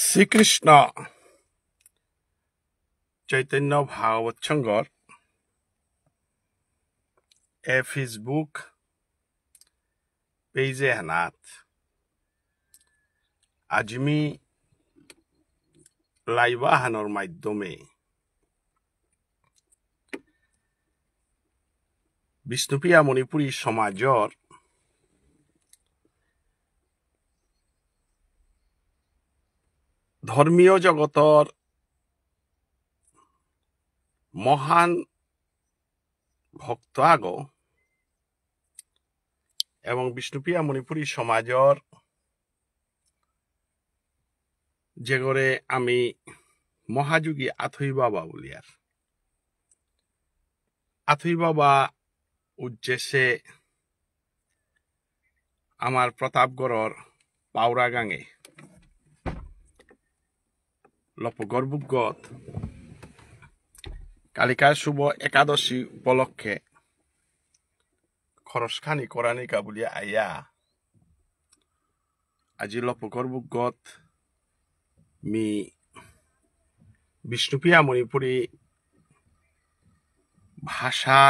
শ্রীকৃষ্ণ চৈতন্য ভাগবত সংঘর Facebook পেজে হানাত আজমি লাইবাহানোর মাধ্যমে বিষ্ণুপ্রিয়া মণিপুরী সমাজর ধর্মীয় জগতর মহান ভক্ত আগ এবং বিষ্ণুপ্রিয়া মণিপুরী সমাজর যেগরে আমি মহাযোগী আথই বাবা বলিয়ার আথই বাবা উদ্দেশ্যে আমার প্রতাপগড়র পাউরা গাঙে লপগর্ভুগত কালিকার শুভ একাদশী উপলক্ষে খরচখানি করানিকা বলিয়া আইয়া আজি লপগর্ভুগত মি বিষ্ণুপ্রিয়া মণিপুরী ভাষা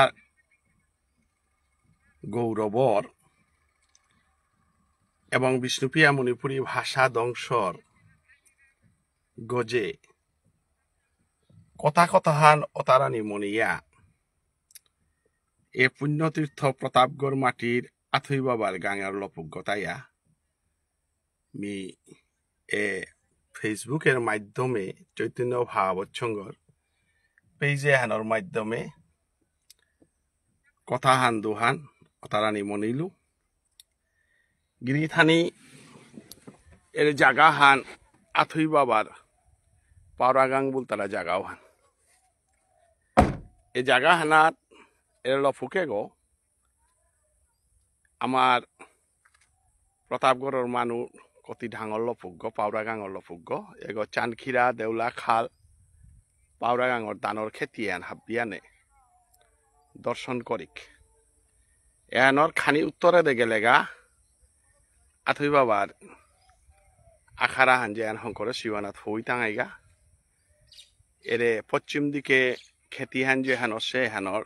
গৌরবর এবং বিষ্ণুপ্রিয়া মণিপুরী ভাষা ধ্বংসর গজে কথা কথাহান অতারানি মনিয়া এ পুণ্যতীর্থ প্রতাপগড় মাটির আথই বাবার গাঙের লপজ্ঞতাইয়া মি এ ফেসবুকের মাধ্যমে চৈতন্য ভাগবত সংঘর পেজে হানোর মাধ্যমে কথাহান দুহান অতারানি মনিলু গিরিথানি এর জাগা হান আথই বাবার পাওরাগাং বলতারা জাগাও হান এ জাগা হানাত এর লফুকে গো আমার প্রতাপগড়ের মানুষ কতি ঢাঙর লফুক পাওরাগাঙর লফুক এগো চানখিরা দেউলা খাল পাওরাগাঙর দানর খেতিয়ান হাবিয়ানে দর্শন করিক এনর খানি উত্তরে দে গেলেগা আথই বাবার আখারা হান যে এন হংকরে শিবানাথ হই টাঙাইগা এরে পশ্চিম দিকে খেতিহান যে হেন সে হেনর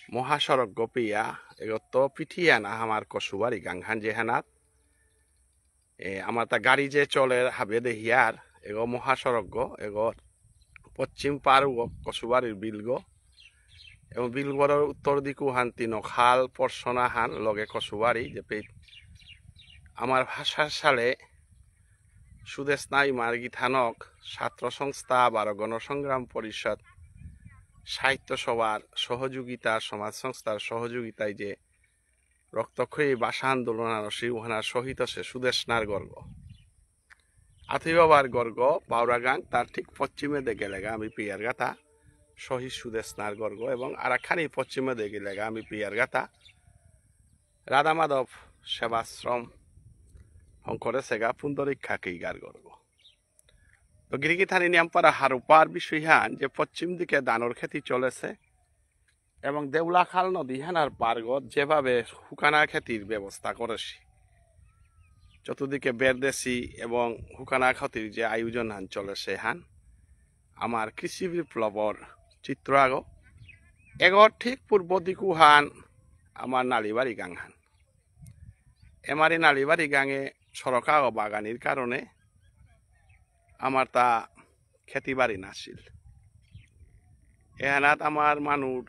মহাসড়ক গপিয়া এগত পিঠিয়ান আমার কসুবারি গাংহান যে হেনাত আমার তা গাড়ি যে চলে হাবে দেহিয়ার এগো মহাসড়ক গো এগো পশ্চিম পার কসুবারির বিলগ এবং বিলগড়ের উত্তর দিকু হান তিন খাল পর্সনা হান লগে কসুবারি যে আমার ভাষার সালে সুদেশ নাই মার্গী থানক ছাত্র সংস্থা বা গণসংগ্রাম পরিষদ সাহিত্য সভার সহযোগিতা সমাজ সংস্থার সহযোগিতায় যে রক্তক্ষয়ী ভাষা আন্দোলন ওহানার সহিত সে সুদেশনার গর্গ আথই বাবার গর্গ পাওরাগাং তার ঠিক পশ্চিমে দে গেলেগা আমি পিয়ার গাতা শহীদ সুদেশনার গর্গ এবং আরাখানি পশ্চিমে দে গেলেগা আমি পিয়ার গাতা রাধা মাধব সেবাশ্রম হংকরে সেগা পুন্দরীক্ষা কেইগার গর্গ তো গিরিকি থানি নিয়ামপাড়া হারুপার বিষয়হান যে পশ্চিম দিকে দানর খেতি চলেছে এবং দেউলাখাল নদী হানার পার্গত যেভাবে হুকানা খেতির ব্যবস্থা করেছি চতুর্দিকে বেরদেশি এবং হুকানা খেতির যে আয়োজন হান চলেছে হান আমার কৃষি বিপ্লবর চিত্র আগ এগর ঠিক পূর্ব দিকু হান আমার নালিবাড়ি গাং হান এমারি নালিবাড়ি গাঙে সরকা ও বাগানির কারণে আমার তা খেতি বাড়ি নাছিল এহানাত আমার মানুষ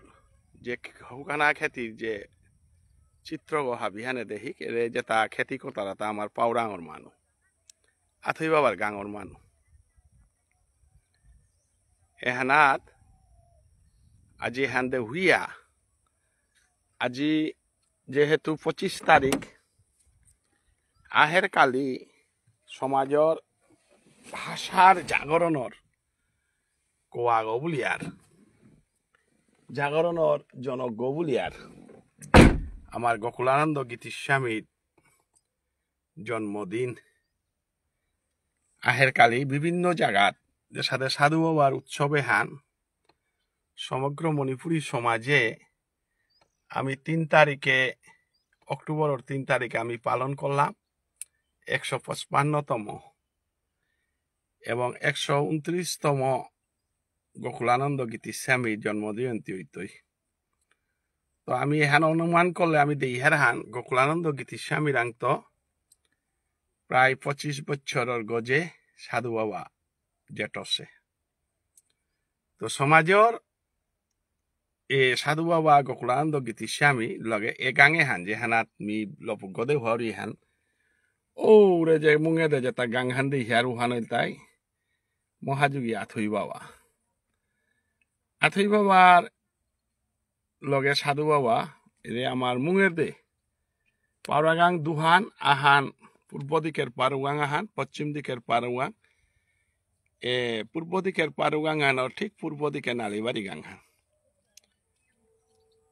যে হুকানা খেতির যে চিত্র হাবিহানে দেহিক এরে যে তা খেতি কতারা তা আমার পাউরাঙর মানুষ আথই বাবার গাঙর মানুষ এহানাত আজি হান্দে হুইয়া আজি যেহেতু 25 তারিখ আহের কালি সমাজর ভাষার জাগরণর কোয়া গবুলিয়ার জাগরণর জনক গবুলিয়ার আমার গোকুলানন্দ গীতিস্বামীর জন্মদিন আহের কালি বিভিন্ন জায়গাত যে সাথে সাধু বাবার উৎসবে হান সমগ্র মণিপুরী সমাজে আমি 3 তারিখে অক্টোবরের 3 তারিখে আমি পালন করলাম 155তম এবং 129তম গোকুলানন্দ গীতি স্বামীর জন্মজয়ন্তী হইতই। তো আমি এখান অনুমান করলে আমি দেই হেরহান গোকুলানন্দ গীতি স্বামীর আং তো প্রায় 25 বছরের গজে সাধু বাবা জেটছে। তো সমাজের এ সাধু বাবা গোকুলানন্দ গীতি স্বামী লগে এ গাঙে হান যে হানাত মি লপুক গদে হরি হান ও রে যে মুঙে দে যে তা গাং হান দে হিয়ার উহান তাই মহাযোগী আথই বাবার লগে সাধু বাবা রে আমার মুঙের দে পাওরাগাং দুহান আহান পূর্ব দিকের পারুগাং আহান পশ্চিম দিকের পারুগাং পূর্ব দিকের পারুগাং আহান ঠিক পূর্ব দিকে নালিবাড়ি গাং হান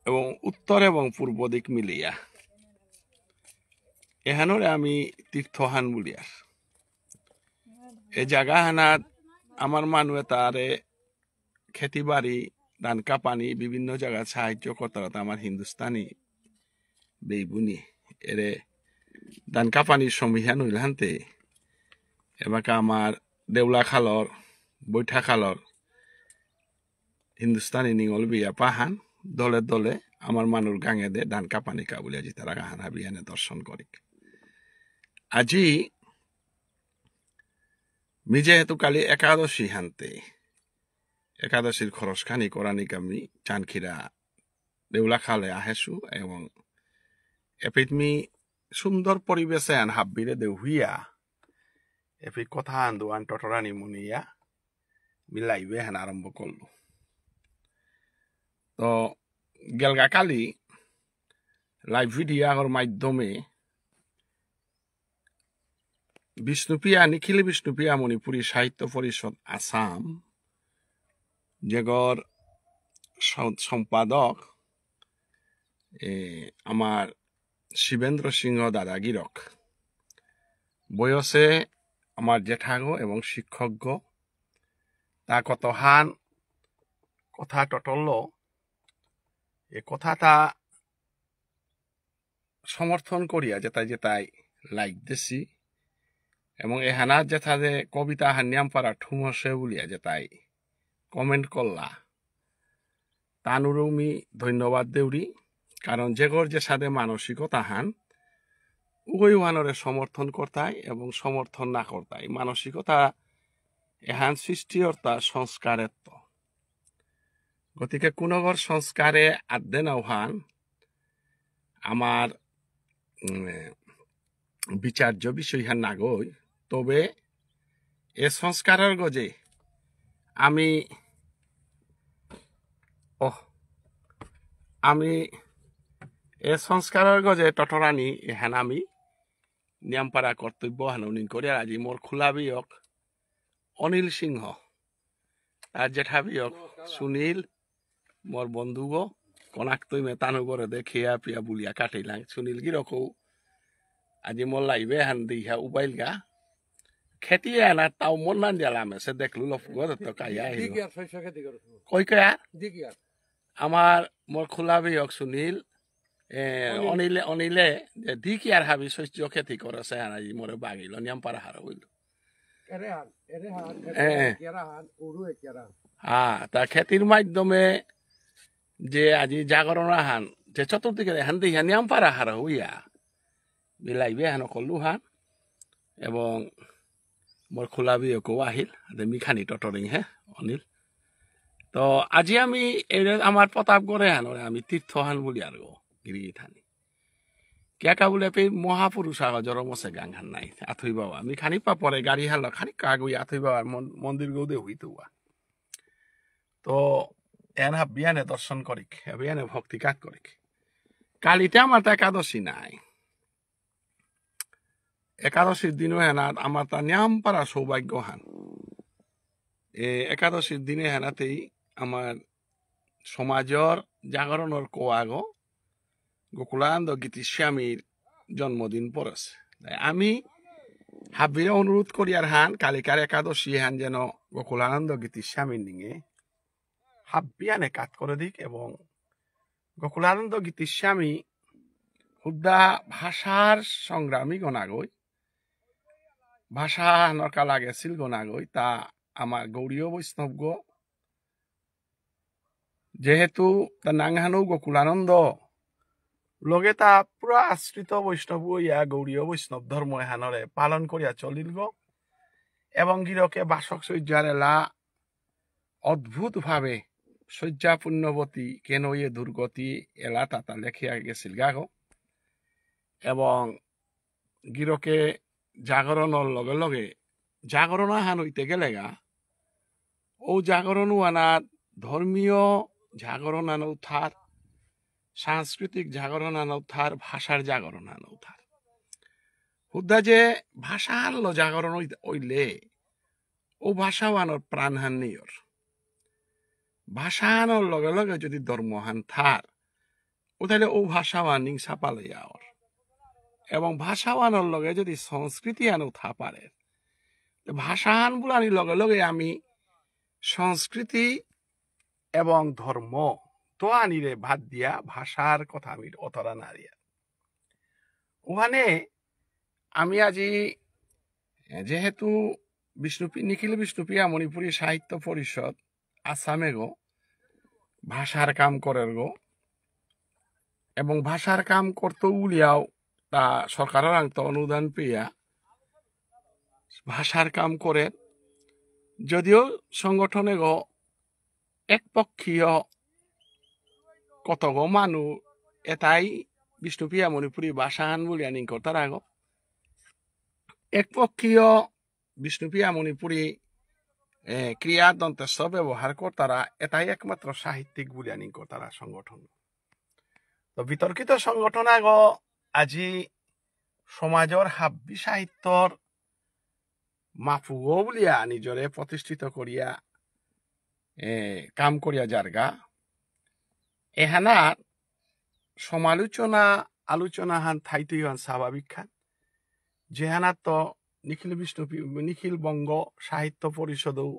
এবং উত্তর এবং পূর্ব দিক মিলিয়া এহানরে আমি তীর্থহান বলিয়ার এ জায়গা হানাত আমার মানুষ তারে খেতি বাড়ি দানকা পানি বিভিন্ন জায়গায় সাহায্য করতে আমার হিন্দুস্তানি বেইবুনি এরে দানকা পানির সমীহান হইলান্তে এবাকে আমার দেউলা খালর বৈঠা খালর হিন্দুস্তানি নিঙল বিয়া পাহান দলে দলে আমার মানুষ গাঙে দে দানকা পানি কাবুলিয়া জি তারা গাহানা বিহানে দর্শন করি। আজি মি যেহেতু কালি একাদশী হানতে একাদশীর খরচ খানি করানি আমি চানখিরা দেউলা খালে আহেসু এবং এপিটমি সুন্দর পরিবেশে আন হাব্বিরে দেউহিয়া এপিট কথা আন্দোয়ান টটরানি মুনিয়া মিলাইবে হেন আরম্ভ করলো। তো গেলগা কালি লাইভ ভিডিওর মাধ্যমে বিষ্ণুপ্রিয়া নিখিল বিষ্ণুপ্রিয়া মণিপুরী সাহিত্য পরিষদ আসাম যেগর সম্পাদক আমার শিবেন্দ্র সিংহ দাদাগিরক বয়সে আমার জেঠাগো এবং শিক্ষক তা কতহান কথা টটল এ কথাটা সমর্থন করিয়া যেতাই যেতাই লাইক দিছি এবং এ হানার যেথা যে কবিতা হান্যাম পারা ঠুমসে বলিয়া যেতাই কমেন্ট করলা তানুরও মি ধন্যবাদ দেউরি কারণ যেগর যে সাদে মানসিকতা হান উভয় ওয়ানরে সমর্থন করতাই এবং সমর্থন না করতাই মানসিকতা এহান সৃষ্টি অর্থা সংস্কারের তো গতিকে কোনগর সংস্কারে আদে নাওহান আমার বিচার্য বিষয় হান নাগই তবে এ সংস্কারের গজে আমি এ সংস্কারের গজে টটরানি হেন আমি নিয়মপাড়া কর্তব্য হানুনি করে আজি মোর খোলা বিয়ক অনিল সিংহ তার জেঠা বিয়ক সুনীল মোর বন্ধু গো কনাক তুই মেতানু করে দে খেয়া পিয়া বুলিয়া কাটিলাম সুনীল গিরকৌ আজি মোর লাইবে হান দিয়া উবাইল গা খেতিয়ে আনা তাও মন না দিলাম সে দেখলু লফ তো কাইয়া কই কয়া আমার মোর খোলা বিয়ক সুনীল অনিলে দিকি আর হাবি শস্য খেতি করেছে আজি মোরে বাগিল নিয়ম পারা হার হইল তা খেতির মাধ্যমে যে আজি জাগরণ হান যে চতুর্দিকে হান দিয়ে নিয়ম পারা হার হইয়া মিলাইবে হান কলু হান এবং মোর খোলা বিয়কও আহিল মিখানি টটরিং হে অনিল। তো আজি আমি আমার প্রতাপগড়ে হানরে আমি তীর্থহান বলি আর গিরি থানি কেকা বলে পে মহাপুরুষ জরমসে গাং হান নাই আথই বাবা আমি খানি পা পরে গাড়ি হাল খানি কাগই আথই বাবার মন্দির গৌদে হইতো তো এন বিয়ানে দর্শন করিক বিয়ানে ভক্তি কাজ করিক কালিতে আমার তো একাদশী নাই একাদশীর দিনও হেনাত আমার তা নিয়াম পারা সৌভাগ্য হান একাদশীর দিনে হেনাতেই আমার সমাজের জাগরণের কোয়াগ গোকুলানন্দ গীতি স্বামীর জন্মদিন পড়েছে আমি হাবিরে অনুরোধ করি আর হান কালিকার একাদশী হান যেন গোকুলানন্দ গীতি স্বামীর নিয়ে হাবিয়ানে কাজ করে দিক এবং গোকুলানন্দ গীতি স্বামী হুদ্দা ভাষার সংগ্রামী গণাগই ভাষা নরকা লাগেছিল গো না গই তা আমার গৌরীয় বৈষ্ণব গো যেহেতু তা নাংহানো গোকুলানন্দ লগে তা পুরা আশ্রিত বৈষ্ণব ইয়া গৌরীয় বৈষ্ণব ধর্ম এহানরে পালন করিয়া চলিল গো এবং গিরকে বাসক সৈর্যার এলা অদ্ভুত ভাবে শয্যা পুণ্যবতী কেন ইয়ে দুর্গতি এলা তাতা লেখিয়া গেছিল গা গো এবং গিরকে জাগরণের লগে লগে জাগরণ হান হইতে গেলে গা ও জাগরণ আনা ধর্মীয় জাগরণ আনা উদ্ধার সাংস্কৃতিক জাগরণ আনা উদ্ধার ভাষার জাগরণ আনা উদ্ধার হুদ্দা যে ভাষা আনলো জাগরণ হইলে ও ভাষাও আনোর প্রাণহান নিয়র ভাষা আনোর লগে লগে যদি ধর্মহান থার ও তাহলে ও ভাষাও আনিং সাপালইয়া এবং ভাষাও আনোর লগে যদি সংস্কৃতি আনো থা পারে ভাষা আন বুলানি লগে লগে আমি সংস্কৃতি এবং ধর্ম তো আনিরে ভাত দিয়া ভাষার কথা আমি অতরা নারিয়া ওখানে আমি আজি যেহেতু নিখিল বিষ্ণুপ্রিয়া মণিপুরী সাহিত্য পরিষদ আসামে গো ভাষার কাম করের গো এবং ভাষার কাম করতে উলিয়াও তা সরকারের আংত অনুদান পেয়া ভাষার কাম করে যদিও সংগঠনে গো একপক্ষীয় কত গো মানুষ এটাই বিষ্ণুপ্রিয়া মণিপুরী ভাষা আন বলিয়া নিং করতার আগ একপক্ষীয় বিষ্ণুপ্রিয়া মণিপুরী ক্রিয়া দন্তেশ্ব ব্যবহার করতারা এটাই একমাত্র সাহিত্যিক বলিয়া নিং করতারা সংগঠন তো বিতর্কিত সংগঠন আগ আজি সমাজের হাব্বি সাহিত্যর মাফুগো বলিয়া নিজরে প্রতিষ্ঠিত করিয়া কাম করিয়া জারগা এহানার সমালোচনা আলোচনা হান থাইতই হান স্বাভাবিক খান যেহানার তো নিখিল বঙ্গ সাহিত্য পরিষদও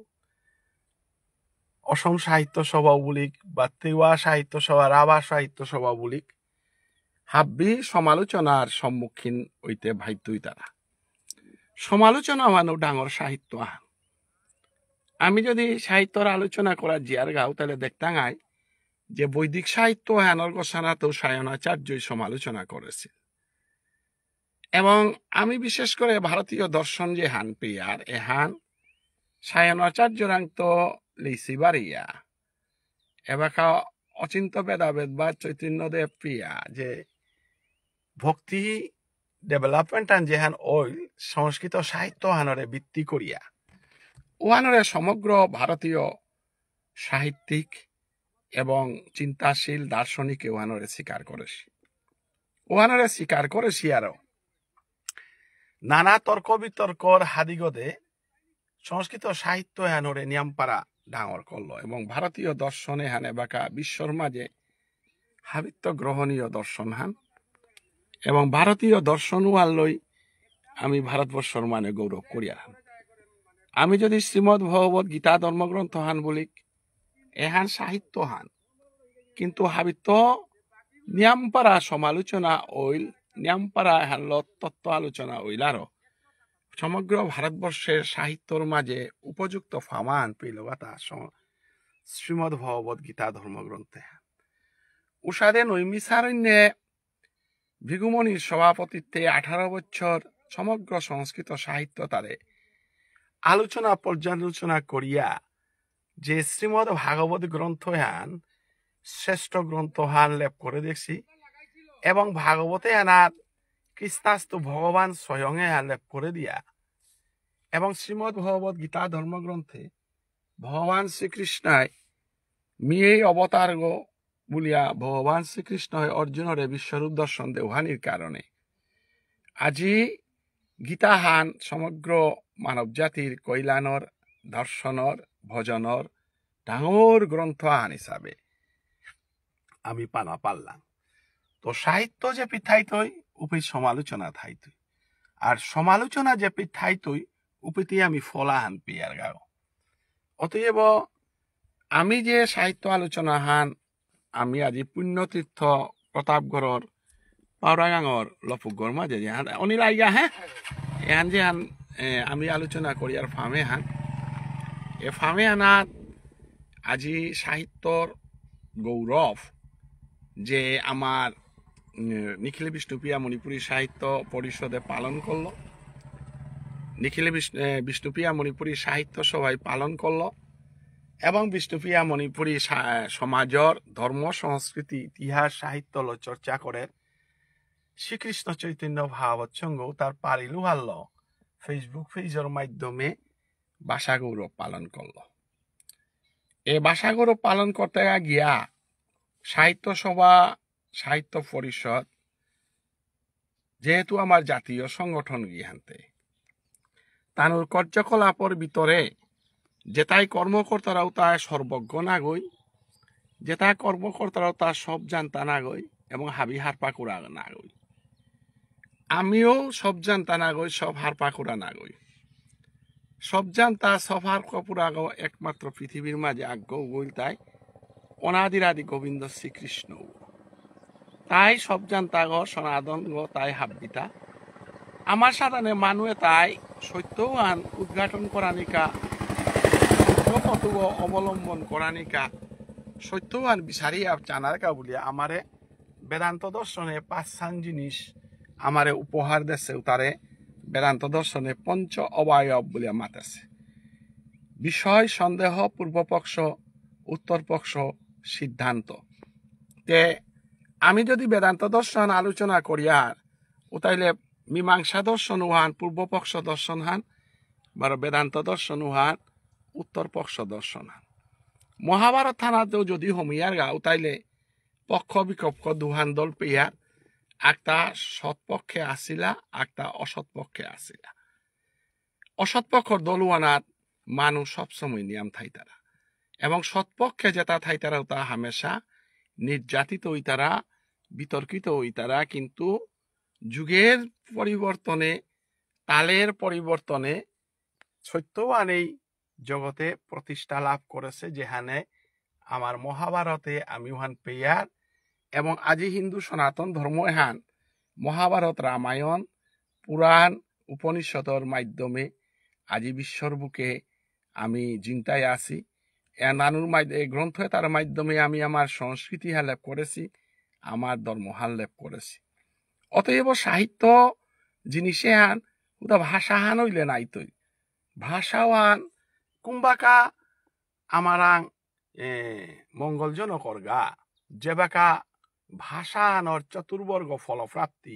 অসম সাহিত্য সভা বুলিক বা তেওয়া সাহিত্য সভা রাভা সাহিত্য সভা বুলিক হাব্বি সমালোচনার সম্মুখীন হইতে ভাইতই তারা সমালোচনা মানো ডাঙর সাহিত্য আহান আমি যদি সাহিত্যর আলোচনা করার জিয়ার গাও তাহলে দেখতাম আয় যে বৈদিক সাহিত্য হ্যানর গোসানাতেও সায়নাচার্যই সমালোচনা করেছে এবং আমি বিশেষ করে ভারতীয় দর্শন যে হান পেয়ার এহান সায়নাচার্যরাং তো লিসি বাড়িয়া এবাকা অচিন্ত বেদাবেদ বা চৈতন্যদেব প্রিয়া যে ভক্তি ডেভেলপমেন্ট আন যেহান ওইল সংস্কৃত সাহিত্য হানরে ভিত্তি করিয়া ওহানরে সমগ্র ভারতীয় সাহিত্যিক এবং চিন্তাশীল দার্শনিক ওহানরে স্বীকার করেছি আরো নানা তর্ক বিতর্কর হাদিগদে সংস্কৃত সাহিত্য হানরে নিয়ামপাড়া ডাঙর করল এবং ভারতীয় দর্শনে হান এবাকা বিশ্বর মাঝে হাবিত্য গ্রহণীয় দর্শন হান এবং ভারতীয় দর্শন লই আমি ভারতবর্ষর মানে গৌরব করিয়া হান আমি যদি শ্রীমদ ভগবত গীতা ধর্মগ্রন্থ হান বলি এহান সাহিত্য হান কিন্তু হাবিত্য নিয়ামপাড়া সমালোচনা ওইল নিয়ামপাড়া এহান তত্ত্ব আলোচনা ওইল আরো সমগ্র ভারতবর্ষের সাহিত্যর মাঝে উপযুক্ত ফামান পেল তা শ্রীমদ ভগবত গীতা ধর্মগ্রন্থে উষাদে নৈমিষারণ্যে ভৃগুমণির সভাপতিত্বে 18 বছর সমগ্র সংস্কৃত সাহিত্য তারে আলোচনা পর্যালোচনা করিয়া যে শ্রীমদ ভাগবত গ্রন্থ হান শ্রেষ্ঠ গ্রন্থ হান লেপ করে দেখছি এবং ভাগবতে আনার কৃষ্ণাস্তু ভগবান স্বয়ং লেপ করে দিয়া এবং শ্রীমদ ভগবত গীতা ধর্মগ্রন্থে ভগবান শ্রীকৃষ্ণায় মিয়েই অবতার গো বলিয়া ভগবান শ্রীকৃষ্ণ অর্জুনরে বিশ্বরূপ দর্শন দেওহানির কারণে আজি গীতা হান সমগ্র মানব জাতির কল্যাণর দর্শনর ভজনর ডাঙর গ্রন্থ হান হিসাবে আমি পানা পারলাম তো সাহিত্য যে পিঠাইতই উপি সমালোচনা থাইতই আর সমালোচনা যে পিঠাইতই উপিতে আমি ফলা হান পিয়ার গাও অতএব আমি যে সাহিত্য আলোচনা হান আমি আজি পুণ্যতীর্থ প্রতাপগড়র পাউরাগাঙর লপুগড় মাঝে যে অনিল আইগা হ্যাঁ এহান যে হান আমি আলোচনা করি আর ফার্মে হান এ ফার্মে আনাত আজি সাহিত্যর গৌরব যে আমার নিখিল বিষ্ণুপ্রিয়া মণিপুরী সাহিত্য পরিষদে পালন করলো, নিখিল বিষ্ণুপ্রিয়া মণিপুরী সাহিত্য সভায় পালন করলো এবং বিষ্ণুপ্রিয়া মণিপুরী সমাজর ধর্ম সংস্কৃতি ইতিহাস সাহিত্য চর্চা করে শ্রীকৃষ্ণ চৈতন্য ভাগবত সঙ্গ তার পারিলু হারল ফেসবুক পেজের মাধ্যমে ভাষা গৌরব পালন করলো। এই ভাষা গৌরব পালন করতে গিয়া সাহিত্য সভা সাহিত্য পরিষদ যেহেতু আমার জাতীয় সংগঠন গিয়ান্তে তানোর কার্যকলাপের ভিতরে যেটাই কর্মকর্তারাও তা সর্বজ্ঞ না গই, যেটা কর্মকর্তারাও তা সব জানতা না গই এবং হাবি হারপাকুড়া না গই, আমিও সব জানতা না গই, সব হারপাকুড়া না গই, সব জানতা সব হারপাকুড়া গো একমাত্র পৃথিবীর মাঝে আজ্ঞ গইল তাই অনাদির আদি গোবিন্দ শ্রীকৃষ্ণ, তাই সব জানতা গো সনাতন গো তাই হাব্বিতা আমার সাধারণে মানুয়ে তাই সত্যও আন উদ্ঘাটন করানিকা অবলম্বন করানিকা সত্যও আন বিচারিয়া জানার কা বলিয়া আমারে বেদান্ত দর্শনে ৫ জিনিস আমারে উপহার দেশে তারে বেদান্ত দর্শনে পঞ্চ অবয়ব বলিয়া মাতেছে। বিষয়, সন্দেহ, পূর্বপক্ষ, উত্তরপক্ষ, সিদ্ধান্ত। তে আমি যদি বেদান্ত দর্শন আলোচনা করি আর ও তাইলে মীমাংসা দর্শন উহান পূর্বপক্ষ দর্শন হান বা বেদান্ত দর্শন উহান উত্তরপক্ষ দর্শন হান। মহাভারত থানাতেও যদি হমিয়ার গাও তাইলে পক্ষ বিপক্ষ দুহান দল পেয়ার একটা সৎপক্ষে আসিলা একটা অসৎপক্ষে আসিলা। অসৎপক্ষর দলুয়ানাত মানুষ সবসময় নিয়ম থাইতারা এবং সৎপক্ষে যেটা থাইতারা তা হামেশা নির্যাতিত হইতারা, বিতর্কিত হইতারা, কিন্তু যুগের পরিবর্তনে তালের পরিবর্তনে সত্যবান এই জগতে প্রতিষ্ঠা লাভ করেছে, যেখানে আমার মহাভারতে আমি ওহান পেয়ার এবং আজি হিন্দু সনাতন ধর্ম এহান মহাভারত, রামায়ণ, পুরাণ, উপনিষদর মাধ্যমে আজি বিশ্বর বুকে আমি চিন্তায় আছি। নানুর এই গ্রন্থ তার মাধ্যমে আমি আমার সংস্কৃতি হালেপ করেছি, আমার ধর্ম হালেপ করেছি। অতএব সাহিত্য জিনিসে হান ওটা ভাষা হান হইলে নাই তৈ ভাষাও হান কুম্বাকা আমারাং মঙ্গলজনকর গা যেবাকা ভাষা আনর চতুর্বর্গ ফলপ্রাপ্তি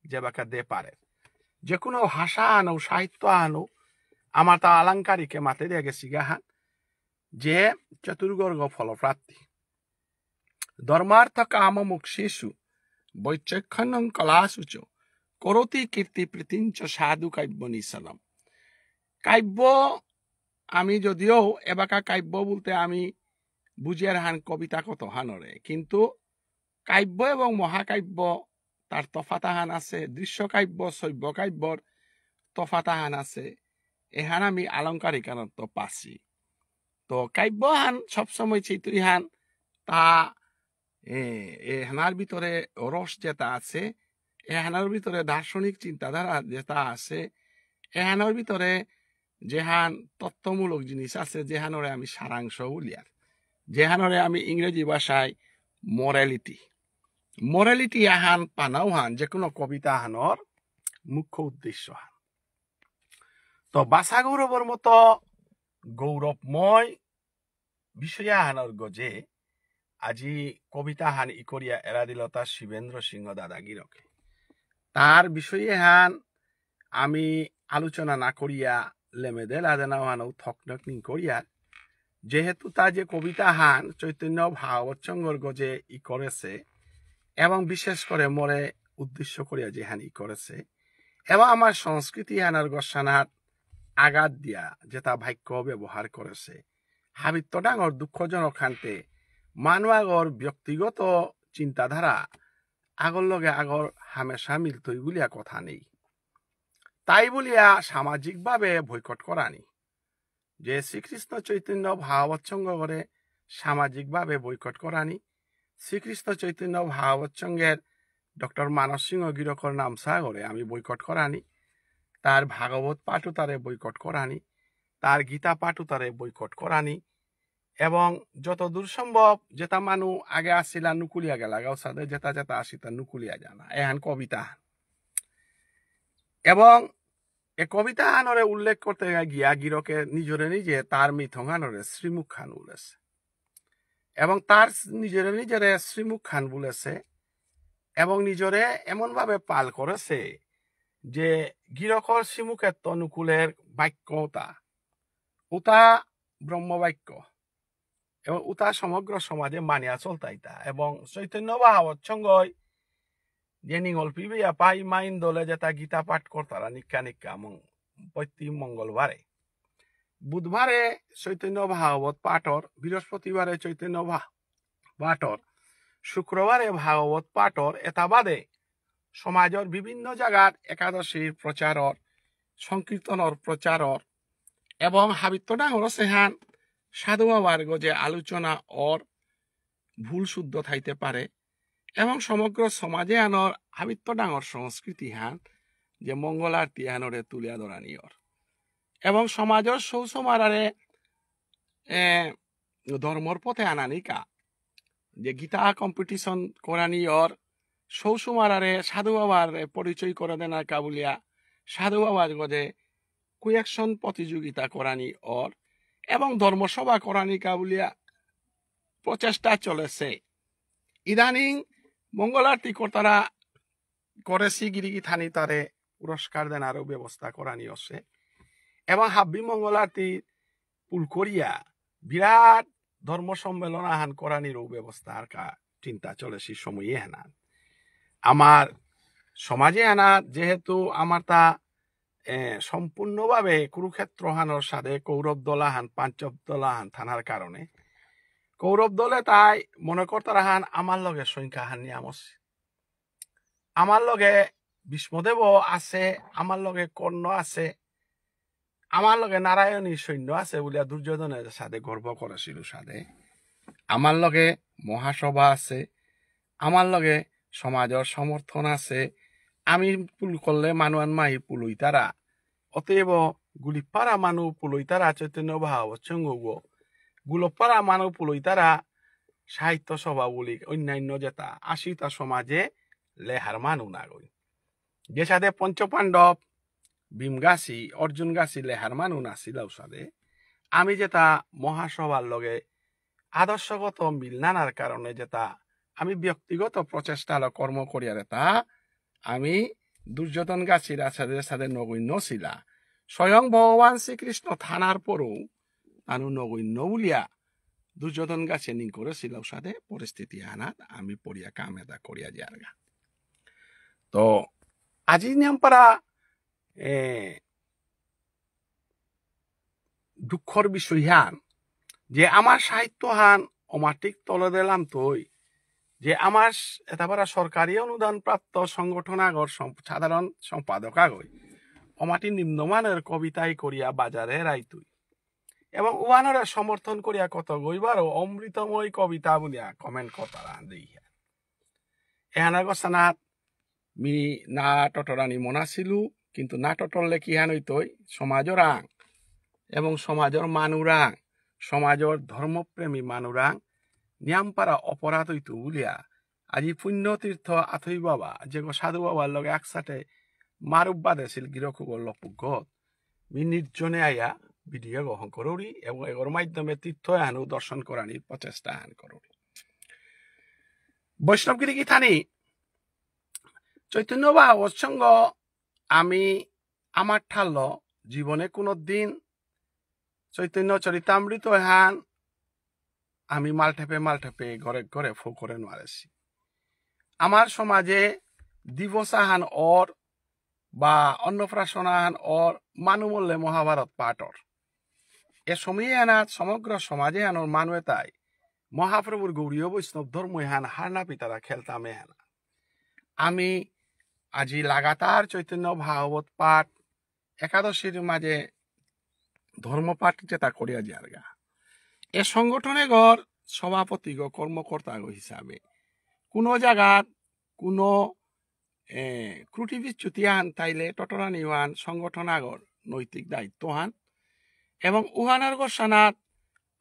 যেবাকা দে পারে। যে কোনো ভাষা আনো সাহিত্য আনো আমার তা আলংকারিকে মাতে দিয়ে গেছি গাহান যে চতুর্বর্গ ফলপ্রাপ্তি ধর্মার্থ কাম মোক্ষেষু বৈচক্ষণ্যং কলাসুচ করতি কীর্তি প্রীতিঞ্চ সাধু কাব্য নিসনম। কাব্য আমি যদিও এবাকা কাব্য বলতে আমি বুঝিয়ার হান কবিতা কত হানরে, কিন্তু কাব্য এবং মহাকাব্য তার তফাতাহান আছে, দৃশ্যকাব্য শৈব্য কাব্যর তফাতাহান আছে, এহান আমি আলংকারিকানত্ব পাচ্ছি। তো কাব্য হান সবসময় চিত্রী হান তা এহানার ভিতরে রস যেটা আছে, এহানার ভিতরে দার্শনিক চিন্তাধারা যেটা আছে, এহানার ভিতরে যেহান তত্ত্বমূলক জিনিস আছে, যেহানরে আমি সারাংশ বলিয়ার, যেহানরে আমি ইংরেজি ভাষায় মরালিটি আহান পানাও হান যে কোনো কবিতা হানর মুখ্য উদ্দেশ্য হান। তো ভাষা গৌরবর মতো গৌরবময় বিষয় হানর গজে আজি কবিতা হান ইকরিয়া এরা দিল তার শিবেন্দ্র সিংহ দাদাগিরকে তার বিষয়ে হান আমি আলোচনা না করিয়া লেমেদে লাদেনা হানও থকনকনি করিয়া, যেহেতু তা যে কবিতা হান চৈতন্য ভাগবত সঙ্গর গজে ই করেছে এবং বিশেষ করে মরে উদ্দেশ্য করিয়া যে হান ই করেছে এবং আমার সংস্কৃতি হানার গসানাত আঘাত দিয়া যেটা বাক্য ব্যবহার করেছে হাবিত্য ডাঙর দুঃখজনক হানতে মানুষ আগর ব্যক্তিগত চিন্তাধারা আগর লগে আগর হামেশা মিলতই বলিয়া কথা নেই। তাই বলিয়া সামাজিকভাবে বয়কট করানি, যে শ্রীকৃষ্ণ চৈতন্য ভাগবত সঙ্গ করে সামাজিকভাবে বয়কট করানি, শ্রীকৃষ্ণ চৈতন্য ভাগবত সঙ্গের ডক্টর মানস সিংহ গিরকর নামসা করে আমি বয়কট করানি, তার ভাগবত পাঠও তারে বয়কট করানি, তার গীতা পাঠও তারে বয়কট করানি, এবং যত দূর সম্ভব যেটা মানু আগে আসিলা নুকুলিয়া গেলা গাও সাথে যেটা যেটা আসিতা নুকুলিয়া জানা এহান কবিতা। এবং এ কবিতা আনরে উল্লেখ করতে গিয়া গিরকে নিজরে নিজে তার মিথং আনরে শ্রীমুখ খান বলেছে, এবং তার নিজরে শ্রীমুখ খান বলেছে, এবং নিজরে এমন ভাবে পাল করেছে যে গিরকর শ্রীমুখের তনুকুলের বাক্য উতা ব্রহ্মবাক্য, এবং উতা সমগ্র সমাজে মানিয়া চলতাইতা। এবং চৈতন্য ভাগবত সঙ্গই যে নিঙ্গল পিবিয়া পাই মাইন দলে যেটা গীতা পাঠ করতারা নিকা নিকা প্রতি মঙ্গলবারে, বুধবারে চৈতন্য ভাগবত পাঠর, বৃহস্পতিবারে চৈতন্য পাঠর, শুক্রবারে ভাগবত পাঠর, এটা বাদে সমাজের বিভিন্ন জায়গার একাদশীর প্রচারর, সংকীর্তনের প্রচারর, এবং হাবিত্যটা হলো সেহান সাধু বাবার যে আলোচনা ওর ভুল শুদ্ধ থাইতে পারে, এবং সমগ্র সমাজে আনর হাবিত্য ডাঙর সংস্কৃতি হান যে মঙ্গল আরতি হানরে তুলিয়া ধরানিয়র, এবং সমাজের সৌসমারে ধর্মর পথে আনানিকা যে গীতা কম্পিটিশন করানিয়র, সৌসমারে সাধু বাবার পরিচয় করে দেন কাবুলিয়া সাধু বাবার গজে কুয়েকশন প্রতিযোগিতা করানি ওর, এবং ধর্মসভা করানি কাবুলিয়া প্রচেষ্টা চলেছে। ইদানিং মঙ্গল আরতি কর্তারা করেছি গিরিগি থানি তারে পুরস্কার দেন আরো ব্যবস্থা করানি আছে, এবং হাব্বি মঙ্গল আরতি পুল করিয়া বিরাট ধর্ম সম্মেলন আহান করানিরও ব্যবস্থা আর কা চিন্তা চলেছি সময়ে হেনান আমার সমাজে আনা, যেহেতু আমার তা সম্পূর্ণভাবে কুরুক্ষেত্র হানোর সাথে কৌরব দলাহান পাঞ্চব দলাহান থানার কারণে কৌরব দলে তাই মনে করতারা হান আমার লগে সংখ্যা হান নিয়ামস, আমার লগে ভীষ্মদেব আছে, আমার লগে কর্ণ আছে, আমার লগে নারায়ণী সৈন্য আছে বলিয়া দুর্যোধনের সাথে গর্ব করেছিল সাথে, আমার লগে মহাসভা আছে, আমার লগে সমাজের সমর্থন আছে, আমি পুল করলে মানুয়ান মাহি পুলই তারা, অতএব গুলিপাড়া মানু পুলই তারা চৈতন্য ভাগবত সঙ্গ গুলপাড়া মানু পুলই তারা সাহিত্য সভা বলি অন্যান্য যেটা আশিটা সমাজে লেহার মানু না গই, যে সাথে পঞ্চপাণ্ডব ভীমগাছি অর্জুন গাছি লেহার মানু নাছিল সাথে, আমি যেটা মহাসভার লগে আদর্শগত মিল নানার কারণে যেটা আমি ব্যক্তিগত প্রচেষ্টা কর্ম করিয়ার তা আমি দুর্যোধন গাছির আচার্যের সাথে নগণ্য ছিলা, স্বয়ং ভগবান শ্রীকৃষ্ণ থানার পরও আনু নগণ্য বলিয়া দুর্যোধন গাছে নিং করেছিল সাথে পরিস্থিতি আনাত আমি পড়িয়া কামেদা করিয়া যারগা। তো আজি নিয়ম পারা দুঃখর বিষয় হান যে আমার সাহিত্য হান অমাটিক তলে দিলাম তৈ, যে আমার এটা পারা সরকারি অনুদান প্রাপ্ত সংগঠন আগর সাধারণ সম্পাদক আগই অমাটি নিম্নমানের কবিতাই করিয়া বাজারে রাইতুই, এবং উহানরে সমর্থন করিয়া কত গইবারও অমৃতময় কবিতা বলিয়া কমেন্ট করতারা দিয়া এহানা গসানাত মি না টটরানি মনাছিলু, কিন্তু না টটরলে কি হান হইতই সমাজের আং এবং সমাজের মানুরাং সমাজের ধর্মপ্রেমী মানুরাং নিয়ামপাড়া অপরাধ হইতু বলিয়া আজি পুণ্যতীর্থ আথই বাবা যে সাধু বাবার লগে একসাথে মারুব্বাদ আছিল গিরকুবর লপুগত মি নির্জনে আইয়া ভিডিও গ্রহণ করি, এবং এর মাধ্যমে তীর্থ আনু দর্শন করানির প্রচেষ্টা আন করি। বৈষ্ণবগিরি কি থানি চৈতন্য ভাগবত সঙ্গ আমি আমার ঠাল জীবনে কোনো দিন চৈতন্য চরিতামৃত হান আমি মালঠেপে ঘরে ঘরে ফো করে নোয়ারেছি। আমার সমাজে দিবসাহান অর বা অন্নপ্রাশনাহান অর মানু বললে মহাভারত পাঠর এ সময়ে আনা সমগ্র সমাজে আনোর মানুয়ে তাই মহাপ্রভুর গৌরীয় বৈষ্ণব ধর্ম হান হারনা পিতারা খেলতামে হানা। আমি আজি লাগাতার চৈতন্য ভাগবত পাঠ একাদশীর মাঝে ধর্মপাঠ যেটা করিয়া যারগা এ সংগঠনে গড় সভাপতি কর্মকর্তা হিসাবে কোনো জায়গার কোনো ক্রুটি বিচ্যুতিয়ান তাইলে টটরানি ওয়ান সংগঠন আগর নৈতিক দায়িত্ব হান এবং উহানার গোসানাত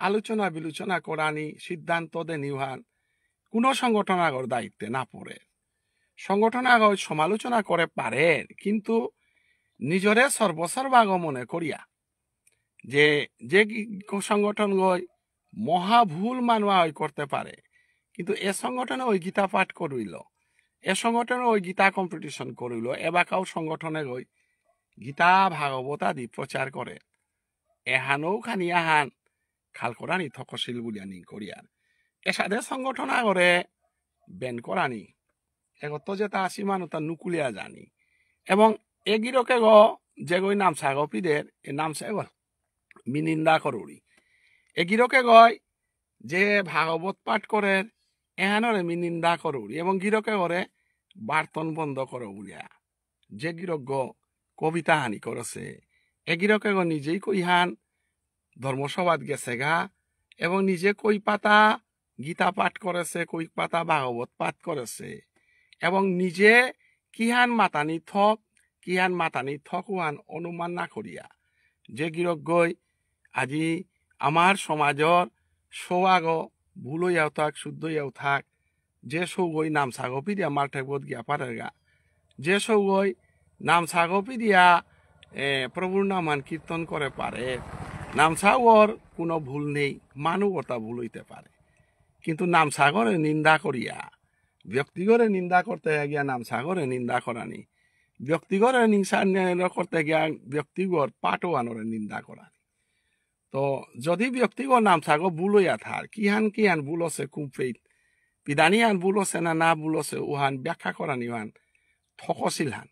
আলোচনা বিলোচনা করানি সিদ্ধান্ত দেন ইহান কোনো সংগঠন আগর দায়িত্বে না পড়ে সংগঠন আগর সমালোচনা করে পারে কিন্তু নিজরে সর্বসর্বাগ মনে করিয়া যে যে সংগঠন গই মহা ভুল মানুয়া করতে পারে কিন্তু এ সংগঠনে ওই গীতা পাঠ করিল এ সংগঠনে ওই গীতা কম্পিটিশন করিল এবাকাও সংগঠনে গই গীতা ভাগবত আদি প্রচার করে এহানও খানি আহান খাল করানি থকশিল বুলিয়া নি করিয়ার এসাদে সংগঠন আগরে বেন করানি এগত যে তা আসি মানুষ তা নুকুলিয়া জানি এবং এগিরকে গ যে গই নাম সাগপিদের এ নাম সাগল মিনিন্দা করুড়ি এগিরকে গয় যে ভাগবত পাঠ করে এহানরে মিনিন্দা করুড়ি এবং গিরকে করে বার্তন বন্ধ করো বুলিয়া যে গিরজ্ঞ কবিতা হানি করেছে এগিরকে গ নিজেই কইহান ধর্মসভাত গেছে গা এবং নিজে কই পাতা গীতা পাঠ করেছে কই পাতা ভাগবত পাঠ করেছে এবং নিজে কিহান মাতানি থক ওয়ান অনুমান না করিয়া যে গিরজ্ঞই আজি আমার সমাজর সৌয়াগ ভুল হইয়াও থাক শুদ্ধ হইয়াও থাক যে সৌগই নাম সাগপি দিয়া মাল্টেবোধ গিয়া পারে গা যে সৌগই নাম সাগপি দিয়া প্রভুর নামান কীর্তন করে পারে নাম সাগর কোনো ভুল নেই মানবতা ভুল হইতে পারে কিন্তু নাম সাগরে নিন্দা করিয়া ব্যক্তিগরে নিন্দা করতে গিয়া নাম সাগরে নিন্দা করানি ব্যক্তিগরে নিন্দা করতে গিয়া ব্যক্তিগর পাটওয়ানরে নিন্দা করানি তো যদি ব্যক্তিগত নাম সাগর ভুল হইয়া থার কিহান ভুল আছে কুমফেইত পিদানিয়ান ভুল আছে না ভুল আছে উহান ব্যাখ্যা করানি উহান থকছিল হান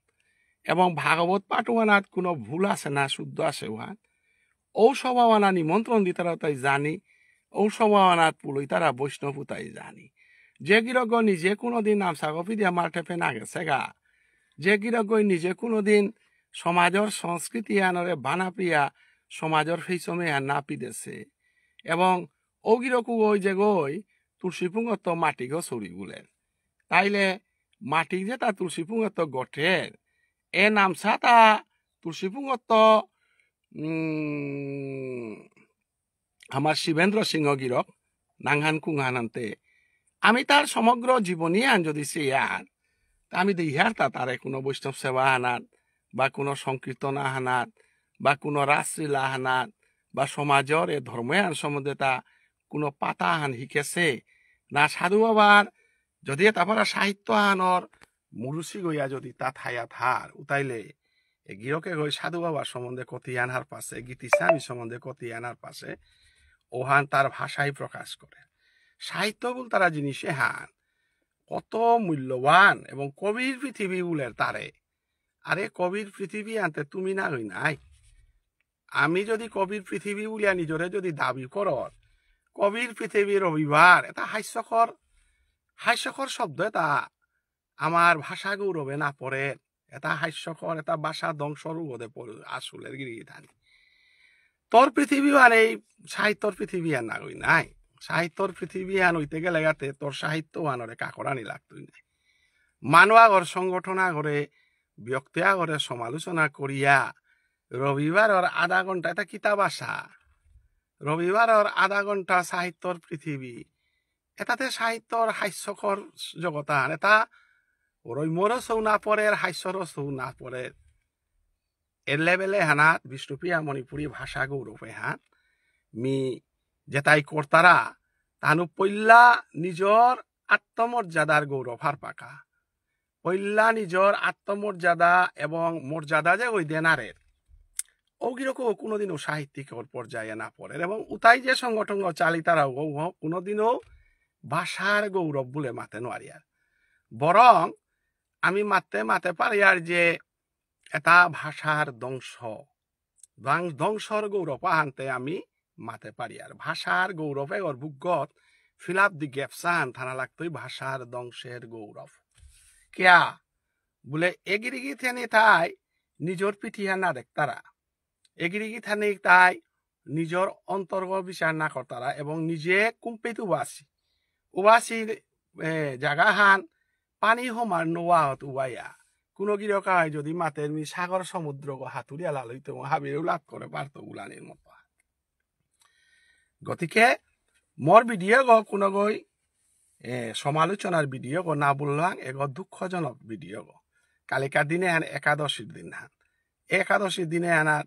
এবং ভাগবত পাটওয়ানাত কোনো ভুল আছে না শুদ্ধ আছে উহান ঔষভাওয়ানা নিমন্ত্রণ দিতারা তাই জানি ঔষভাওয়ানাত পুলই তারা বৈষ্ণব তাই জানি যে গিরজ্ঞ নিজে কোনোদিন নাম সাগপি দিয়া মাল্টেপে না গেছে গা যে গিরজ্ঞ নিজে কোনোদিন সমাজর সংস্কৃতি আনরে বানা পিয়া সমাজর ফেইসমে আর না পিদেছে এবং অগিরকু ওই যে গই তুলসীপুঙ্গত মাটি গো চুরি গুলেন তাইলে মাটি যে তা তুলসীপুঙ্গত গঠের এ নামসা তা তুলসীপুঙ্গত আমার শিবেন্দ্র সিংহ গিরক নাংহান কুংহানান্তে আমি তার সমগ্র জীবনী আন যদি সে আর তা আমি দিহার তারে কোনো বৈষ্ণব সেবা আনাত বা কোনো সংকীর্তন আহানাত বা কোনো রাসলীলা আহানাত বা সমাজর এ ধর্মায়ন সম্বন্ধে তা কোনো পাতা আহান শিকেছে না সাধু বাবার যদি তারপরে সাহিত্য আহানর মুরুচি গইয়া যদি তা থাইয়া থার উতাইলে গিরকে গই সাধু বাবার সম্বন্ধে কতি আনার পাশে গীতিস্বামী সম্বন্ধে কতি আনার পাশে ওহান তার ভাষায় প্রকাশ করে সাহিত্য বল তারা জিনিসে হান কত মূল্যবান এবং কবির পৃথিবী বলের তারে আরে কবির পৃথিবী আনতে তুমি না হই নাই আমি যদি কবির পৃথিবী বলিয়া নিজরে যদি দাবি কর কবির পৃথিবী রবিবার এটা হাস্যকর শব্দ এটা আমার ভাষা গৌরবে না পড়ে এটা হাস্যকর এটা ভাষা ধ্বংসর বোধে আসলের গিরিধানী তোর পৃথিবী আর এই সাহিত্যর পৃথিবী আর না হই নাই সাহিত্যর পৃথিবী আন হইতে গেলে গাতে তোর সাহিত্য আনরে কাকরানি লাগতই নাই মানুষ আগর সংগঠন আগরে ব্যক্তি আগরে সমালোচনা করিয়া রবিবারের আধা ঘন্টা এটা কিতাব আসা রবিবারের আধা ঘন্টা সাহিত্যর পৃথিবী এটাতে সাহিত্যর হাস্যকর জগতান এটা রৈমরও চৌ না পড়ে হাস্যরও চৌ না পড়ে এর লেভেলে হানাত বিষ্ণুপ্রিয়া মণিপুরী ভাষা গৌরবে হান মি যেটাই কর্তারা তানু পৈল্লা নিজর আত্মমর্যাদার গৌরব হার পাকা পৈল্লা নিজর আত্মমর্যাদা এবং মর্যাদা যে ওই দেনারের ওগিরকম কোনোদিনও সাহিত্যিকর পর্যায়ে না পড়ে এবং উতাই যে সংগঠন চালিতারা কোনোদিনও ভাষার গৌরব বলে মাতে নোয়ারিয়ার বরং আমি মাতে পারি আর যে এটা ভাষার ধ্বংসর গৌরব আনতে আমি মাতে পারি আর ভাষার গৌরবে ওর বুকগত ফিল আপ দি গ্যাপসান থানা লাগতোই ভাষার ধ্বংসের গৌরব কেয়া বলে এগিরিগি থেনে তাই নিজর পিঠিয়া না দেখতারা এগিরিগি থানে তাই নিজর অন্তর্গ বিচার না করতারা এবং নিজে কুম্পিত উবাসির জাগা হান পানি হমার নোয়াহত উবাইয়া কোনো গিরকায় যদি মাতের মি সাগর সমুদ্র হাতুড়ি আলা লইতো হাবিরেও লাভ করে পারতো উলানির মতো। গতিকে মোর ভিডিও কোনো গই সমালোচনার ভিডিও না বললাম দুঃখজনক ভিডিও কালিকার দিনে একাদশীর দিন হান একাদশীর দিনে আনার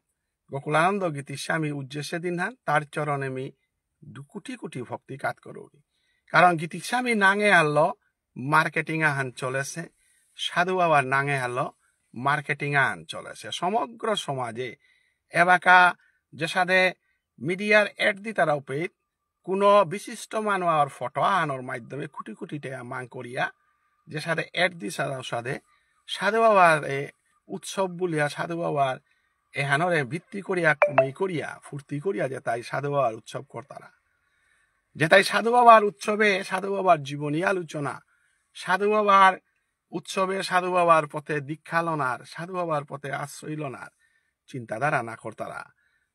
গোকুলানন্দ গীতির স্বামী উজ্জেসে দিন হান তার চরণে মি কোটি কোটি ভক্তি কাজ করি কারণ গীতির স্বামী নাঙে আনলো মার্কেটিং আহান চলেছে সাধু বাবার নাঙে আনলো মার্কেটিং আহান চলেছে সমগ্র সমাজে এবাকা যে সাথে মিডিয়ার এড দি তারা পেয়ে কোনো বিশিষ্ট মানুষের ফটো আনার মাধ্যমে কোটি কোটি টাকা মাং করিয়া যে সাথে এড দি সাথে সাধু বাবার উৎসব বলিয়া সাধু বাবার এহানরে ভিত্তি করিয়া কমই করিয়া ফুর্তি করিয়া যে তাই সাধু বাবার উৎসব করতারা যে তাই সাধু বাবার উৎসবে সাধু বাবার জীবনী আলোচনা সাধু বাবার উৎসবে সাধু বাবার পথে দীক্ষা লনার সাধু বাবার পথে আশ্রয় লনার চিন্তাধারা না করতারা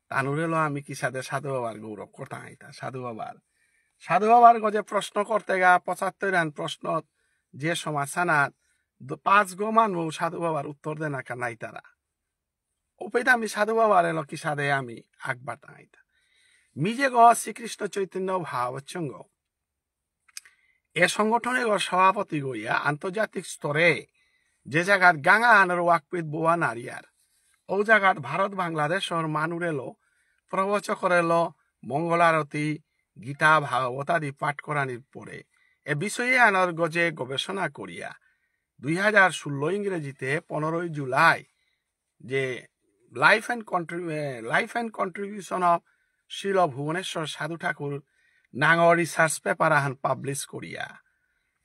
তানুরেলো আমি কি সাথে সাধু বাবার গৌরব করতাম সাধু বাবার গজে প্রশ্ন করতে গা 75 রান প্রশ্ন যে সমাসানাত 5 গো মানুষ সাধু বাবার উত্তর দেন নাই তারা ওপেটা আমি সাধু বাবার এলো কি সাধে আমি আকবার টাঙাইতা মিজে গ শ্রীকৃষ্ণ চৈতন্য ভাবচ্ছঙ্গ এ সংগঠনের সভাপতি গইয়া আন্তর্জাতিক স্তরে যে জায়গার গাঙ্গা আনার ওয়াকপিত বোয়া নারিয়ার ও জায়গার ভারত বাংলাদেশের মানুষ এলো প্রবচক এলো মঙ্গলারতি গীতা ভাগবত আদি পাঠ করানির পরে এ বিষয়ে আনার গজে গবেষণা করিয়া 2016 ইংরেজিতে 15 জুলাই যে লাইফ অ্যান্ড কন্ট্রিবিউশন অফ শিল ভুবনেশ্বর সাধু ঠাকুর নাঙর রিসার্চ পেপার আহান পাবলিশ করিয়া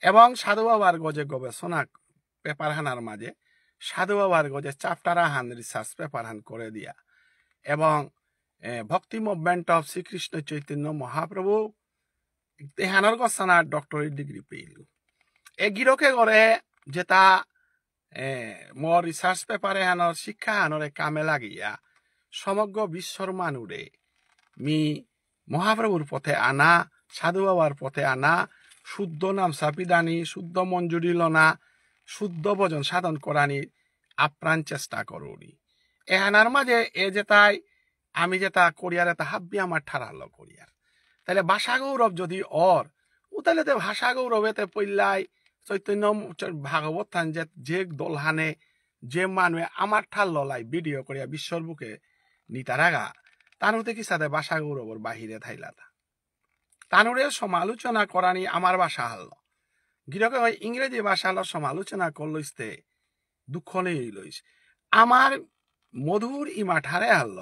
এবং সাধু বাবার গজে গবেষণা পেপার হানার মাঝে সাধু বাবার গজে চ্যাপ্টার আহান রিসার্চ পেপার হান করে দিয়া এবং ভক্তি মুভমেন্ট অফ শ্রীকৃষ্ণ চৈতন্য মহাপ্রভু এহানোর গসানা ডক্টরেট ডিগ্রি পেইল এ গিরকে করে যেটা মোর রিসার্চ পেপারে হানোর শিক্ষা হানোরে কামে লাগিয়া সমগ্র বিশ্বর মানুরে মি মহাপ্রভুর পথে আনা সাধু বাবার পথে আনা শুদ্ধ নাম সাপিদানি শুদ্ধ মঞ্জুরি লনা শুদ্ধ ভজন সাধন করানি আপ্রাণ চেষ্টা করুনি এহানার মাঝে এ যেটাই আমি যেটা করিয়ার এটা হাব্বি আমার ঠারালো করিয়ার তাহলে ভাষা গৌরব যদি তাহলে ভাষা গৌরবেতে পইলাই চৈতন্য ভাগবত থান যে দলহানে যে মানুষ আমার ঠাল ললাই ভিডিও করিয়া বিশ্বর বুকে নিতারাগা তানুতে কি সাথে ভাষা গৌরবর বাহিরে থাইলাতা তানুরে সমালোচনা করানি আমার ভাষা হাল গিরকে হয় ইংরেজি ভাষা হল সমালোচনা করলইতে দুঃখ নেই লইস আমার মধুর ইমাঠারে হাল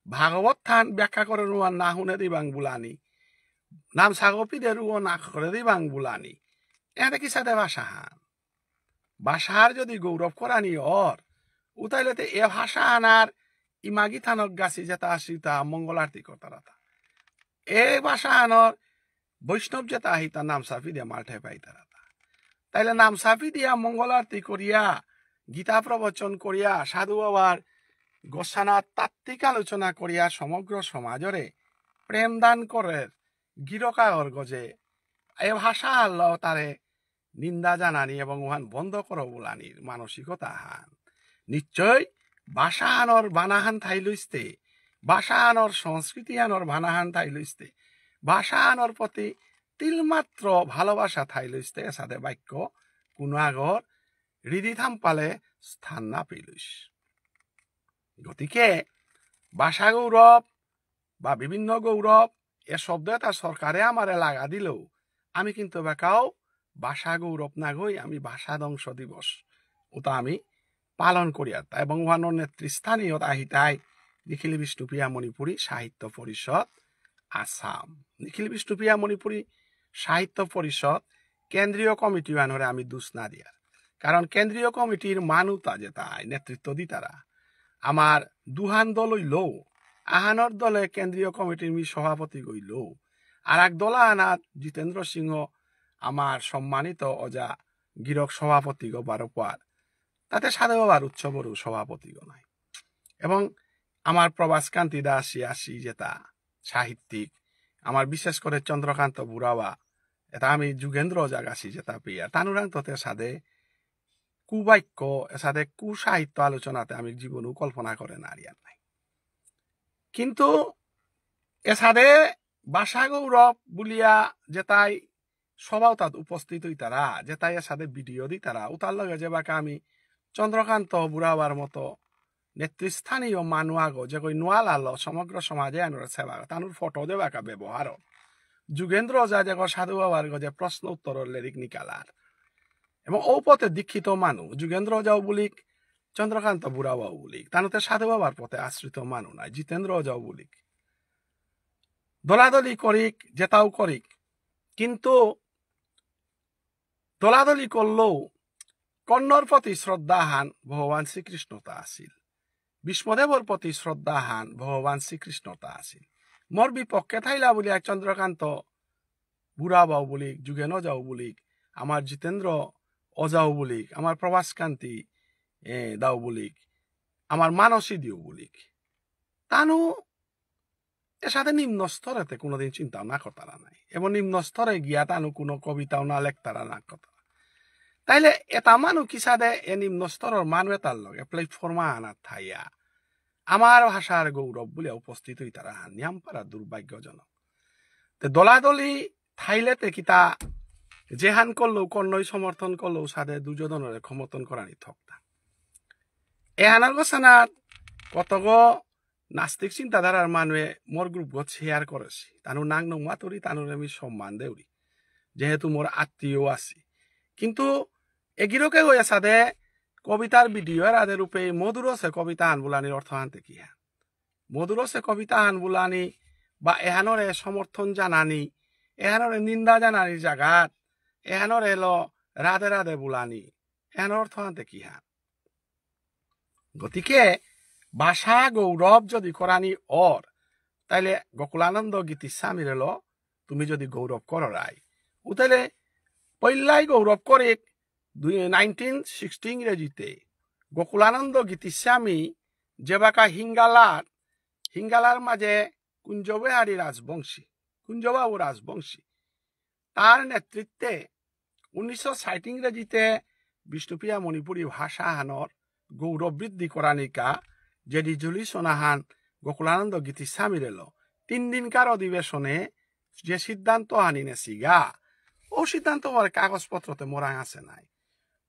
ভাগবত থান ব্যাখ্যা করে রুয়ান না হুনে দিবাং বুলানি নাম সাগপীদের রুয় না করে দিবাং বুলানি এতে কি সাথে ভাষা হান ভাষার যদি গৌরব করানি উতাইলে এ ভাষা আনার ইমাগি থানক গাছি যেটা আসিতা মঙ্গল আরতি করতারা এ ভাষা আনর বৈষ্ণব যেটা আহিতা নাম সাফি দিয়া মাঠে পাইতারা তাইলে নাম সাফি দিয়া মঙ্গল আরতি করিয়া গীতা প্রবচন করিয়া সাধু বাবার গোসানা তাত্ত্বিক আলোচনা করিয়া সমগ্র সমাজরে প্রেম দান করে গিরকায়র গজে এ ভাষা আল্লাহ তারে নিন্দা জানানি এবং ওহান বন্ধ করো বলানির মানসিকতা হান নিশ্চয় ভাষা আনর বানাহান থাই লইস্তে ভাষা আনর সংস্কৃতি আনর বানাহান থাই লইস্তে ভাষা আনর প্রতি তিলমাত্র ভালোবাসা থাই লইস্তে সাথে বাক্য কোনো আগর হৃদি থাম পালে স্থান না পেলইস গতিকে ভাষা গৌরব বা বিভিন্ন গৌরব এ শব্দ এটা সরকারে আমারে লাগা দিলেও আমি কিন্তু বেকাও ভাষা গৌরব না গই আমি ভাষা ধ্বংস দিবস ওটা আমি পালন করিয়া এবং ওহানোর নেতৃস্থানীয় আহিতাই নিখিল বিষ্ণুপ্রিয়া মণিপুরী সাহিত্য পরিষদ আসাম নিখিল বিষ্ণুপ্রিয়া মণিপুরী সাহিত্য পরিষদ কেন্দ্রীয় কমিটি আনরে আমি দোষ না দিয়ার কারণ কেন্দ্রীয় কমিটির মানুতা যেটা নেতৃত্ব দি তারা আমার দুহান দল হইল আহানর দলে কেন্দ্রীয় কমিটির মি সভাপতি গইল আর এক দলা আনাত জিতেন্দ্র সিংহ আমার সম্মানিত অজা গিরক সভাপতি গো বারোপার তাতে সাধু বাবার উৎসবেরও সভাপতি গো নাই এবং আমার প্রবাসকান্তি দাস আসি যেটা সাহিত্যিক আমার বিশেষ করে চন্দ্রকান্ত বুড়াবা এটা আমি যুগেন্দ্র জাগাছি যেটা পেয়া তানুরাং ততে সাধে কুবাক্য এসাথে কুসাহিত্য আলোচনাতে আমি জীবনেও কল্পনা করে না আর নাই কিন্তু এসাথে ভাষা গৌরব বলিয়া যেটাই সবাও তাত উপস্থিত হই তারা যেটাই এসাথে ভিডিও দি তারা উতার লগে যে বাকা আমি চন্দ্রকান্ত বুড়াবার মতো নেতৃস্থানীয় মানুষ আগো যে কই নোয়ালাল সমগ্র সমাজে আনুর সেবা তানুর ফটো দে বাকা ব্যবহার যুগেন্দ্র যা যে সাধু বাবার যে প্রশ্ন উত্তর লেরিক নিকালার এবং ও পথে দীক্ষিত মানুষ যুগেন্দ্র যাও বলিক চন্দ্রকান্ত বুড়াবাও বলিক তানুতে সাধু বাবার পথে আশ্রিত মানুষ নাই জিতেন্দ্র যাও বলিক দলাদলি করিক যেটাও করিক কিন্তু দলাদলি করলেও কর্ণর প্রতি শ্রদ্ধাহান ভগবান শ্রীকৃষ্ণতা আছিল বিষ্ণুদেবর প্রতি শ্রদ্ধাহান ভগবান শ্রীকৃষ্ণতা আছিল মোর বিপক্ষে থাইলা বলি এক চন্দ্রকান্ত বুড়াবাও বলিক যুগেন যাও বলিক আমার জিতেন্দ্র অজাও বলিক আমার প্রভাসকান্তি দাও বলিক আমার মানসী দিও বলিক তানু এর সাথে নিম্ন স্তরেতে কোনোদিন চিন্তাও না করতারা নাই এবং নিম্ন স্তরে গিয়া তানু কোনো কবিতাও না লেখতারা না কথা তাইলে এটা মানুষ কি সাদে এ নিম্ন স্তরের মানুষ এটার লগে প্ল্যাটফর্মা আনা থাইয়া আমার ভাষার গৌরব বলে উপস্থিত হই তারা নিয়াম পারা দুর্ভাগ্যজনক দলাদলি থাইলেতে কিতা যেহান করলেও কর্ণই সমর্থন করলেও সাদে দুজনের সমর্থন করানি থকতা এহানার গোসানাত কতগ নাস্তিক চিন্তাধারার মানুষে মোর গ্রুপ শেয়ার করেছি তানু নাং নংমা তরি তানুর আমি সম্মান দেউরি যেহেতু মোর আত্মীয় আছি কিন্তু এগিরকে হয়ে সাদে কবিতার ভিডিও আদে রূপে মধুরসে কবিতা হান বুলানির অর্থ হানতে কি হ্যাঁ মধুরসে কবিতা হান বুলানি বা এহানরে সমর্থন জানানি এহানরে নিন্দা জানানির জাগাত এহানরে এলো রাধে রাধে বুলানি এহানোর অর্থ হানতে কি হ্যাঁ গতিকে ভাষা গৌরব যদি করানি অর তাইলে গোকুলানন্দ গীতিস্বামীর এলো তুমি যদি গৌরব করো রাই তাইলে পইলাই গৌরব করে 1916 ইংরেজিতে গোকুলানন্দ গীতিস্বামী যেবাকা হিঙ্গালার মাঝে কুঞ্জবিহারী রাজবংশী কুঞ্জবাবু রাজবংশী তার নেতৃত্বে 1960 ইংরেজিতে বিষ্ণুপ্রিয়া মণিপুরী ভাষা হানর গৌরব বৃদ্ধি করানিকা যে রিজলিউশন হান গোকুলানন্দ গীতিস্বামীর এলো 3 দিনকার অধিবেশনে যে সিদ্ধান্ত হানিনে সিগা ও সিদ্ধান্ত হওয়ার কাগজপত্রতে মোরা আছে নাই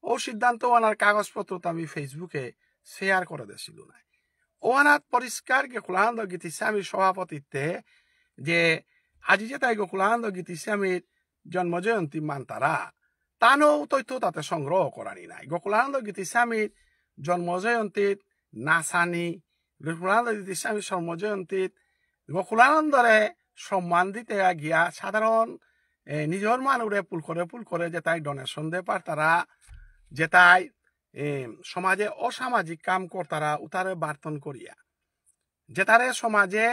ও সিদ্ধান্ত আনার কাগজপত্র আমি ফেসবুকে শেয়ার করে দিয়েছিল না ও আনাত পরিষ্কার গোকুলানন্দ গীতিস্বামীর সভাপতিত্বে যে আজি যে তাই গোকুলানন্দ গীতিস্বামীর জন্মজয়ন্তী মানতারা তানও তথ্য তাতে সংগ্রহ করানি নাই গোকুলানন্দ গীতিস্বামীর জন্মজয়ন্তীত নাচানি গোকুলানন্দ গীতিস্বামীর জন্মজয়ন্তীত গোকুলানন্দরে সম্মান দিতে গিয়া সাধারণ নিজের মানুষে পুল করে যে তাই ডোনেশন দে পার তারা যে তাই সমাজে অসামাজিক কাম করতারা উতারে বার্তন করিয়া যে তারে সমাজে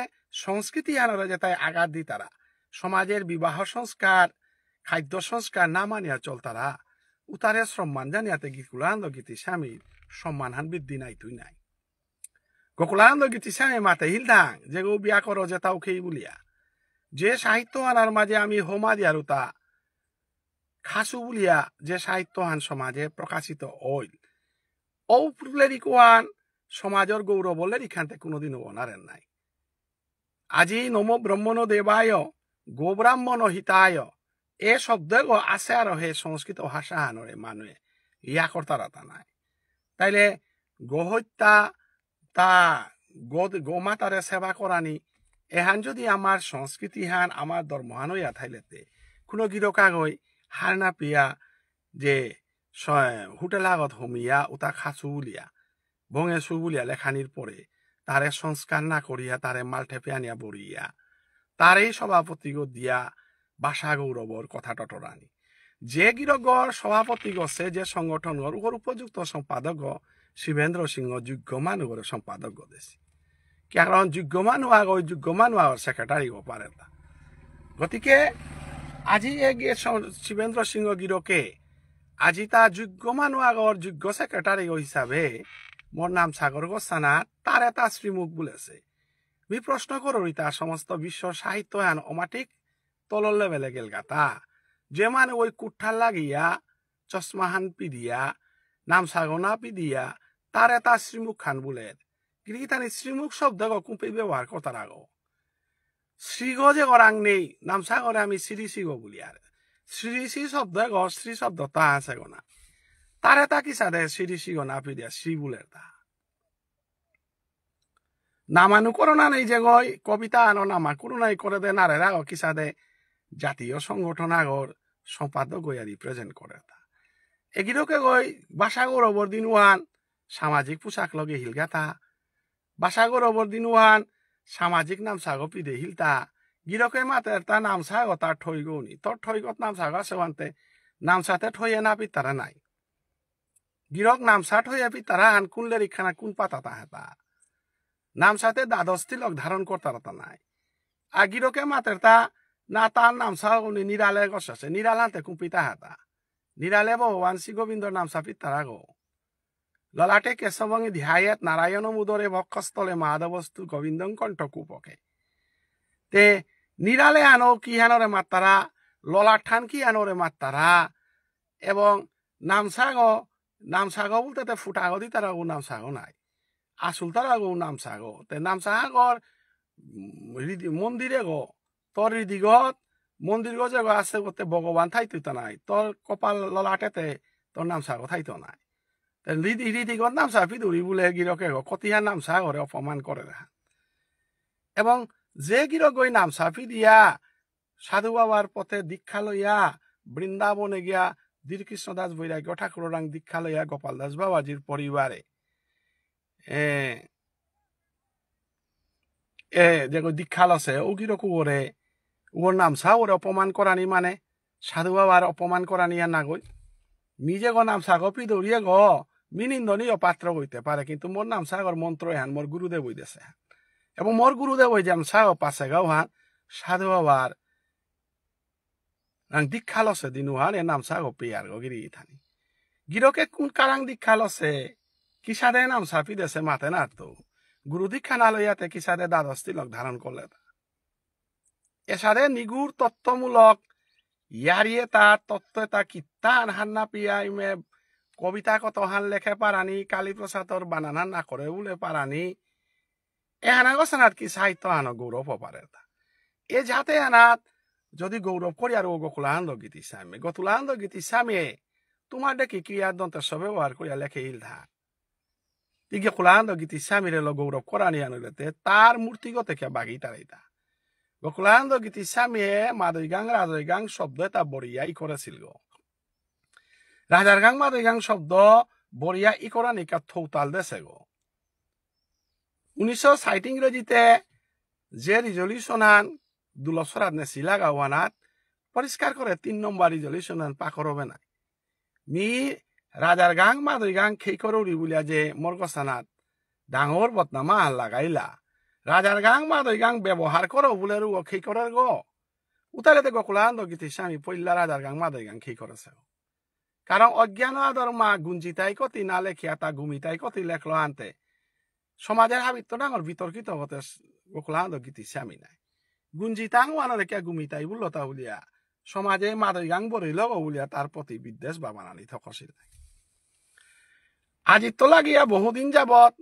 সংস্কৃতি আনরে যে তাই আঘাত দি তারা সমাজের বিবাহ সংস্কার খাদ্য সংস্কার না মানিয়া চলতারা উতারে সম্মান জানিয়াতে গোকুলানন্দ গীতিস্বামীর সম্মানহান বৃদ্ধি নাই তুই নাই গোকুলানন্দ গীতিস্বামী মাতে হিলদাং যে গো বিয়া করো যে তাও খেই বলিয়া যে সাহিত্য আনার মাঝে আমি হোমা দিয়ার উতা খাসু বলিয়া যে সাহিত্যহান সমাজে প্রকাশিত হইল ঔলেরিকান সমাজের গৌরব লেরিখানতে কোনোদিনও অনারেন নাই আজি নম ব্রহ্মণ দেবায় গোব্রাহ্মণ হিতায় এ শব্দ আছে আর হে সংস্কৃত ভাষা হানরে মানুহে ইয়া কর্তারা তা নাই তাইলে গোহত্যা তা গোমাতারে সেবা করানি এহান যদি আমার সংস্কৃতি হান আমার ধর্মহান হইয়া থাইলেতে কোনো গিরকা গই হার না পিয়া যে হোটেল আগত হমিয়া উতা খাচু বুলিয়া ভঙে চু বুলিয়া লেখানির পরে তারে সংস্কার না করিয়া তারে মালঠে পেয়ানিয়া বড়িয়া তারেই সভাপতি দিয়া ভাষা গৌরবর কথা টটরানি যে গিরগর সভাপতি গছে যে সংগঠনের উপর উপযুক্ত সম্পাদক শিবেন্দ্র সিংহ যোগ্য মানুষের সম্পাদক দেশি কারণ যোগ্য মানুষ আগ ওই যোগ্য মানুষ আগর সেক্রেটারি পারে তা গতিকে আজি শিবেন্দ্র সিংহ গিরকে আজি তা যোগ্য মানুষ আগর যোগ্য সেক্রেটারি হিসাবে মোর নাম সাগর গোস্বানা তার এটা শ্রীমুখ বলেছে আমি প্রশ্ন করি তা সমস্ত বিশ্ব সাহিত্য হান অমাটিক তলর লেভেলে গেল গাতা যে মানে ওই কুঠার লাগিয়া চশমাহান পিদিয়া নামসাগো না পিদিয়া তার এটা শ্রীমুখ খান বলে গিরিগিতানি শ্রীমুখ শব্দ কুম্পি ব্যবহার করতার আগো শ্রীগ যে গরাং নেই নামসাগরে আমি শ্রী শ্রীগ বলি আর শ্রী শ্রী শব্দ শ্রী শব্দ তা আছে গো না তার এটা কি সাদে শ্রী শ্রীগ না পিদিয়া শ্রী বলে তা নামানুকরণা নেই যে গই কবিতা আনো নামাকুরণাই করে দে নারে রাগ কি সাদে জাতীয় সংগঠন আগর সম্পাদক গইয়া রিপ্রেজেন্ট করে তা এগিরকে গই ভাষা গৌরবর দিন ওয়ান সামাজিক পোশাক লগে হিলগাতা ভাষা গৌরবর দিন ওয়ান সামাজিক নামসাগো পিদে হিলতা গিরকে মাতের তা নামসাগো তার ঠই গৌনি তোর ঠইগত নামসাগো সেওয়ান্তে নামসাতে ঠইয়ে না পিতারা নাই গিরক নামসা ঠইয়ে পিতারা আন কোন লেরিখানা কোন পাতাতা হেতা নামসাতে দ্বাদশ লগ ধারণ করতারতা নাই আর গিরকে মাতের তা না তার নামসাগো নিরালে গছে নিরালাতে কুম্পিতা হেতা নিরালে ভগবান শ্রী গোবিন্দর নামসা পিতারা গো ললাটে কেশবঙ্গি ধ্যায়েত নারায়ণ মুদরে বক্ষস্থলে মাধবস্তু গোবিন্দং কণ্ঠকূপকে তে নিরালে আনো কি হানরে মাত্তারা ললাঠান কি আনোরে মাত্তারা এবং নামসাগো বলতে তে ফুটাগো দি তারা নামসাগো নাই আসল তারা গো নামসাগো তে নামসাগর মন্দিরে গো তোর হৃদিগত মন্দির গো যে আছে গোতে ভগবান থাইতো নাই তোর কপাল ললাটেতে তোর নামসাগো থাইতো নাই রীতিগত নামসা পিদুরি বলে গিরকে কতিহার নামসা করে অপমান করে দেখা এবং যে গিরক গই নামসা পিদিয়া সাধু বাবার পথে দীক্ষা লইয়া বৃন্দাবনে গিয়া ধীরকৃষ্ণ দাস বৈরাগ্য ঠাকুর রাং দীক্ষা লইয়া গোপাল দাস বাবাজির পরিবারে যে দীক্ষা লছে ও গিরকু ওরে ওর নামসা ওরে অপমান করানি মানে সাধু বাবার অপমান করানি আর না গই নিজে গো নামসা গো পিদুরিয়ে গ মিনিন্দনীয় পাত্র হইতে পারে কিন্তু মোর নাম সাগর মন্ত্র হান মোর গুরুদেব হইতেছে এবং মোর গুরুদেব হই যাম সাগ পাশে গাও হান সাধু বাবার দীক্ষা লসে দিনু হান এর নাম সাগ পেয়ার গো গিরি থানি গিরকে কোন কারাং দীক্ষা লসে কিসাদে নাম সাপি দেশে মাতে না তো গুরু দীক্ষা না লইয়াতে কিসাদে দ্বাদশ তিলক ধারণ করলে এসাদে নিগুর তত্ত্বমূলক ইয়ারিয়ে তার তত্ত্ব তা কিত্তান হান্না পিয়া ইমে কবিতা কত হান লেখে পারানি কালীপ্রসাদর বানানা না করে বলে পারানি এহানা গছানাত কি সাহিত্য আনো গৌরব পারে এ যাতে আনাত যদি গৌরব করি আর ও গোকুলানন্দ গীতি সামে গোকুলানন্দ গীতি সামে তোমার দেখি ক্রিয়ার দন্তের সব ব্যবহার করিয়া লেখে ইলধা ই গোকুলানন্দ গীতি স্বামীরে গৌরব করানি আনলেতে তার মূর্তিগত কে বাগি তারাইতা গোকুলানন্দ গীতি স্বামীয়ে মাদৈগাং রাজৈগাং শব্দ এটা বড়িয়া ই করেছিল গো রাজার গাং মাদৈগাং শব্দ বড়িয়া ই করা নিকা থৌতাল দেশে গো 1960 ইংরেজিতে যে রিজলিউশন আন দুলসরাত নে শিলাগা ওয়ানাত পরিষ্কার করে 3 নম্বর রিজলিউশন আন পাকর হবে না মি রাজার গাং মাদৈগাং খেই করৌরি বলিয়া যে মর্গসানাত ডাঙর বদনামা লাগাইলা রাজার গাং মাদৈগাং ব্যবহার করো বলে রু খেই করার গো উতালেতে গোকুলানন্দ গীতি স্বামী পইল্লা রাজার গাং মাদৈগাং খেই করেছে কারণ অজ্ঞান আদর মা গুঞ্জিতাই কতি না লেখিয়া তা গুমিতাই কতি লেখলো আনতে সমাজের হাবিত্য ডাঙর বিতর্কিত হতে গোকুলানন্দ গীতি স্বামী নাই গুঞ্জিতাং ওয়ানো রেখা গুমিতাই বললো তা বলিয়া সমাজে মাদৈগাং বরিল বলিয়া তার প্রতি বিদ্বেষ বা বানানি থকছিল আজি তো লাগিয়া বহুদিন যাবত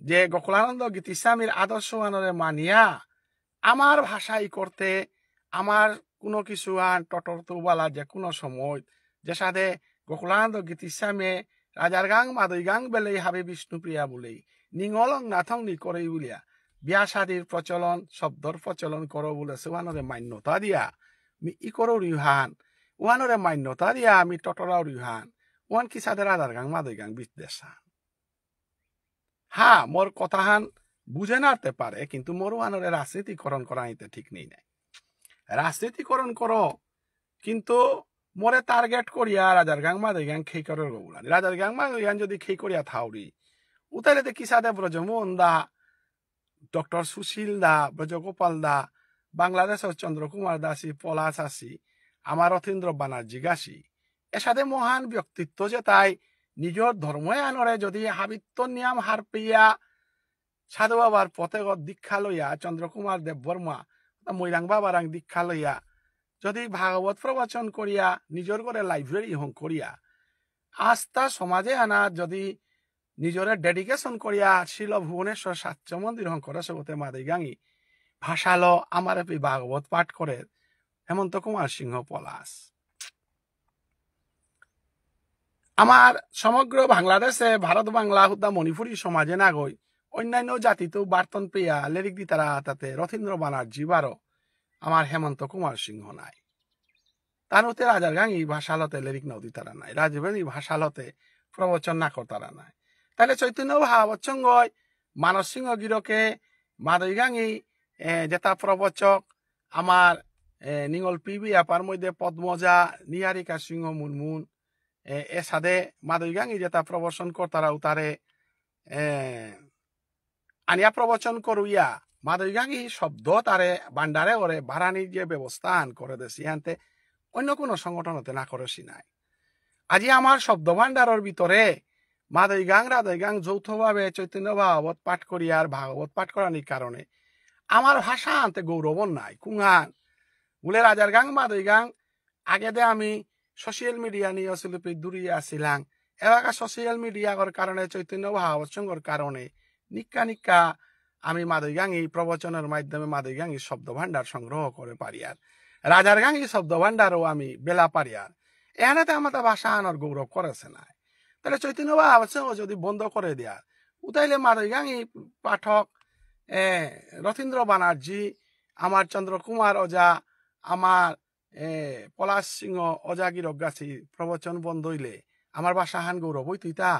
যে গোকুলানন্দ গীতি স্বামীর আদর্শ আনরে মানিয়া আমার ভাষাই করতে আমার কোনো কিছু আন টটর তোবালা যে কোনো সময় যে সাথে গোকুলানন্দ গীতি স্বামী রাজার গাং মাদৈগাং বেলেই হাবে বিষ্ণুপ্রিয়া বলেই নিঙলং নাথং নি করে বলিয়া বিয়া শাদীর প্রচলন শব্দর প্রচলন করো বলে সেওয়ানরে মান্যতা দিয়া মি ই করো রিহান ওয়ানরে মান্যতা দিয়া আমি টটরাও রিহান ওয়ান কি সাথে রাজার গাং মাদৈগাং বিদ্বেষান হা মোর কথাহান বুঝে নাতে পারে কিন্তু মোর ওয়ানরে রাজনীতিকরণ করা নিতে ঠিক নেই নাই রাজনীতিকরণ করো কিন্তু মোরে টার্গেট করিয়া রাজার গাং মাদৈগাং খেই করে গোবুলানি রাজার গাং মাদৈগাং যদি খেই করিয়া থাউরি উতাইলেতে কি সাথে ব্রজমোহন দা ডক্টর সুশীল দা ব্রজগোপাল দা বাংলাদেশের চন্দ্রকুমার দাসী পলাশ আসি আমার অতীন্দ্র বানার্জি গাছি এর সাথে মহান ব্যক্তিত্ব যে তাই নিজের ধর্মে আনরে যদি হাবিত্য নিয়ম হার পেয়া সাধু বাবার পথেগত দীক্ষা লইয়া চন্দ্রকুমার দেব বর্মা মৈরাং বাবারাং দীক্ষা লইয়া যদি ভাগবত প্রবচন করিয়া নিজের ঘরে লাইব্রেরি হং করিয়া আস্থা সমাজে আনা যদি নিজরে ডেডিকেশন করিয়া ছিল ভুবনেশ্বর সাচ্য মন্দির হংকর সগতে মাদাই গাঙি ভাষালো আমার ভাগবত পাঠ করে হেমন্ত কুমার সিংহ পলাশ। আমার সমগ্র বাংলাদেশে ভারত বাংলা হুদা মণিপুরী সমাজে না গই অন্যান্য জাতিতেও বার্তন পেয়া লেরিক দি তারা তাতে রথীন্দ্র বানার্জি বারো আমার হেমন্ত কুমার সিংহ নাই। তানুতে রাজার গাঙি ভাষালতে লেরিক নদী তারা নাই, রাজবেণী ভাষালতে প্রবচন না করতারা নাই। তাহলে চৈতন্য ভাবচ্ছঙ্গয় মানস সিংহ গিরকে মাদই গাঙি যেটা প্রবচক আমার নিঙল পিবি আপার মধ্যে পদ্মজা নিহারিকা সিংহ মুনমুন এ সাদে মাদই গাঙি যেটা প্রবচন করতারা উতারে আনিয়া প্রবচন করুইয়া মাদই গাঙি শব্দ তারে বান্ডারে ওরে ভাড়ানির যে ব্যবস্থা করে দেশি আনতে অন্য কোনো সংগঠনতে না করেছি নাই। আজি আমার শব্দ ভাণ্ডারের ভিতরে মাদই গাং রাদই গাং যৌথভাবে চৈতন্য ভাগবত পাঠ করিয়ার ভাগবত পাঠ করানির কারণে আমার ভাষা আনতে গৌরব নাই কুঙান বলে রাজার গাং মাদই গাং আগে দে আমি সোশিয়াল মিডিয়া নিয়ে আসলে দূরিয়ে আসছিলাম। এলাকা সোশিয়াল মিডিয়ার কারণে চৈতন্য ভাগবত সঙ্গর কারণে নিক্কা নিক্কা আমি মাদই গাঙি প্রবচনের মাধ্যমে মাদই গাঙি শব্দ ভাণ্ডার সংগ্রহ করে পারি আর রাজার গাঙি শব্দ ভাণ্ডারও আমি বেলা পারি আর এখানেতে আমার ভাষা আনার গৌরব করেছে না। তাহলে চৈতন্য ভাগবত সঙ্গ যদি বন্ধ করে দেয়া উতাইলে মাদই গাঙি পাঠক রথীন্দ্র বানার্জি আমার চন্দ্রকুমার ওজা আমার পলাশ সিংহ অজাগির অজ্ঞাসী প্রবচন বন্ধ হইলে আমার ভাষা হান গৌরব হইতুই তা।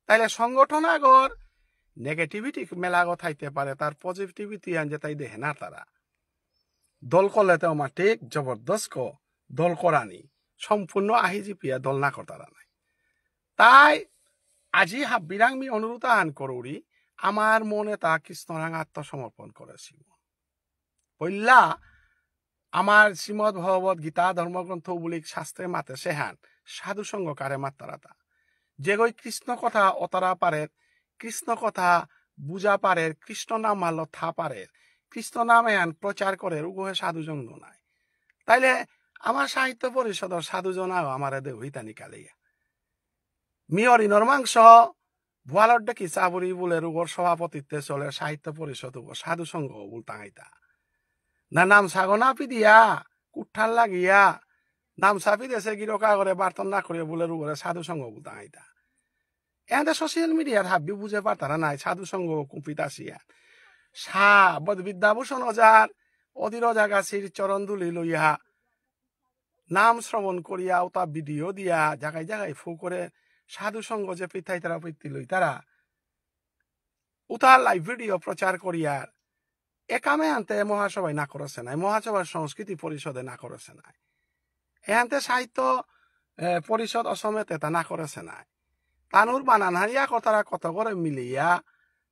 তাইলে সংগঠন আগর নেগেটিভিটি মেলাগো থাইতে পারে, তার পজিটিভিটি আন যে তাই দেখে না তারা দল করলে তো আমার ঠিক জবরদস্ত দল করানি সম্পূর্ণ আহিজি পিয়া দল না করতারা নাই। তাই আজি হাবিরাংমি অনুরোধ আন করুরি আমার মনে তা কৃষ্ণরাং আত্মসমর্পণ করেছি বললা আমার শ্রীমদ ভগবত গীতা ধর্মগ্রন্থ বলি শাস্ত্রে মাতে সেহান সাধু সঙ্গ কারে মাত্রাতা যে গই কৃষ্ণ কথা অতরা পারের কৃষ্ণ কথা বুঝা পারের কৃষ্ণ নাম মাল্য থা পারের কৃষ্ণ নামে আন প্রচার করে উগহে সাধুজন নাই। তাইলে আমার সাহিত্য পরিষদর সাধুজনাও আমার দে হইতানি কালিয়া মিয়রি নর্মাংস ভুয়ালর ডেকি চাবুরি বলে রুগর সভাপতিত্বে চলে সাহিত্য পরিষদ সাধু সংঘ উল্টাঙাইতা না নাম সাগনা পিদিয়া কুঠাল লাগিয়া নাম চাপি দেশে গিরকা করে বার্তন না করে বলে রুগরে সাধু সংঘ উল্টাঙাইতা এতে সোশিয়াল মিডিয়ার হাবি বুঝে পারতারা নাই সাধু সংঘ কুপিতাছিয়া বিদ্যাভূষণ অজার অধীর অজাগাছির চরণ দুলি লইয়া নাম শ্রবণ করিয়া ও তা ভিডিও দিয়া জায়গায় জায়গায় ফু করে সাধু সঙ্গ যে পিথাই তারা পিত্তি লই তারা উতার লাইভ ভিডিও প্রচার করিয়ার একামে আনতে মহাসভায় না করেছে নাই, মহাসভার সংস্কৃতি পরিষদে না করেছে নাই, এহান্তে সাহিত্য পরিষদ অসমেতে তা না করেছে নাই। তানুর বানান হারিয়া কতারা কত করে মিলিয়া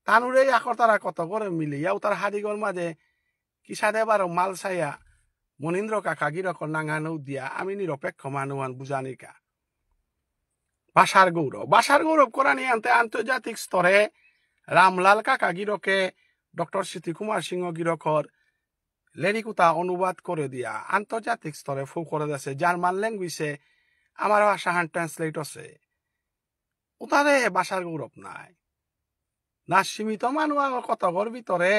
তানুর এই আকতারা কত করে মিলিয়া উতার হাদিগর মাঝে কিসাদে বারো মাল চাইয়া মনীন্দ্র কাকা গিরকর নাঙ্গানো দিয়া আমি নিরপেক্ষ মানুয়ান বুঝানিকা ভাষার গৌরব করা নিয়ে আনতে আন্তর্জাতিক স্তরে রামলাল কাকা গিরকে ডক্টর স্মৃতি কুমার সিংহ গিরকর লেরিকুতা অনুবাদ করে দিয়া আন্তর্জাতিক স্তরে ফু করে দিয়েছে জার্মান ল্যাঙ্গুয়েজে আমার ভাষা হান ট্রান্সলেট আছে উতারে ভাষার গৌরব নাই না সীমিত মানুষ কতগর ভিতরে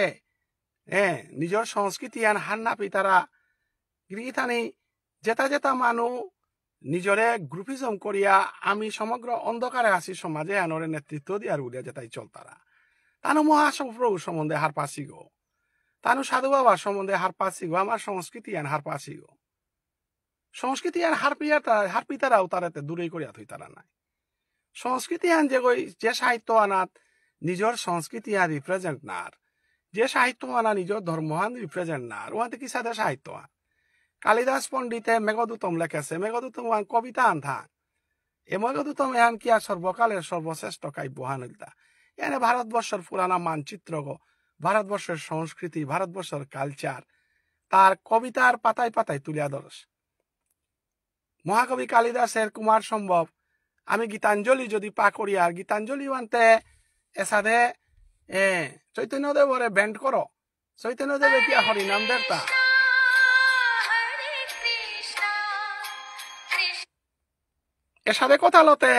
নিজের সংস্কৃতি আন হান না পিতারা গৃহীতানি যেটা যেটা মানুষ নিজরে গ্রুপিজম করিয়া আমি সমগ্র অন্ধকারে আছি সমাজে আনরে নেতৃত্ব দিয়ার উড়িয়া যেটাই চলতারা তানো মহাপ্রভু সম্বন্ধে হার পাসি গো তানো সাধু বাবার সম্বন্ধে হার পাসি গো আমার সংস্কৃতি আন হার পাসি গো সংস্কৃতি আন হার পিতারাও তারাতে দূরেই করিয়া থই তারা নাই সংস্কৃতি আন যে সাহিত্য আনাত নিজের সংস্কৃতি আন রিপ্রেজেন্ট নার যে সাহিত্য আনা নিজের ধর্মহান রিপ্রেজেন্ট নার ওহাতে কি সাথে সাহিত্য আন কালিদাস পণ্ডিতে মেঘদূতম লেখেছে মেঘদূতম কবিতা আনথান এ মেঘদূতম এহান কি আর সর্বকালের সর্বশ্রেষ্ঠ কাব্যহান হইতা এনে ভারতবর্ষের পুরানা মানচিত্র ভারতবর্ষের সংস্কৃতি ভারতবর্ষের কালচার তার কবিতার পাতায় পাতায় তুলিয়া ধরস মহাকবি কালিদাসের কুমার সম্ভব আমি গীতাঞ্জলি যদি পা করি আর গীতাঞ্জলি আনতে এসাদে চৈতন্যদেবরে ব্যান্ড করো চৈতন্যদেবে কি হরিনাম দেবতা এর সাথে কথা লতে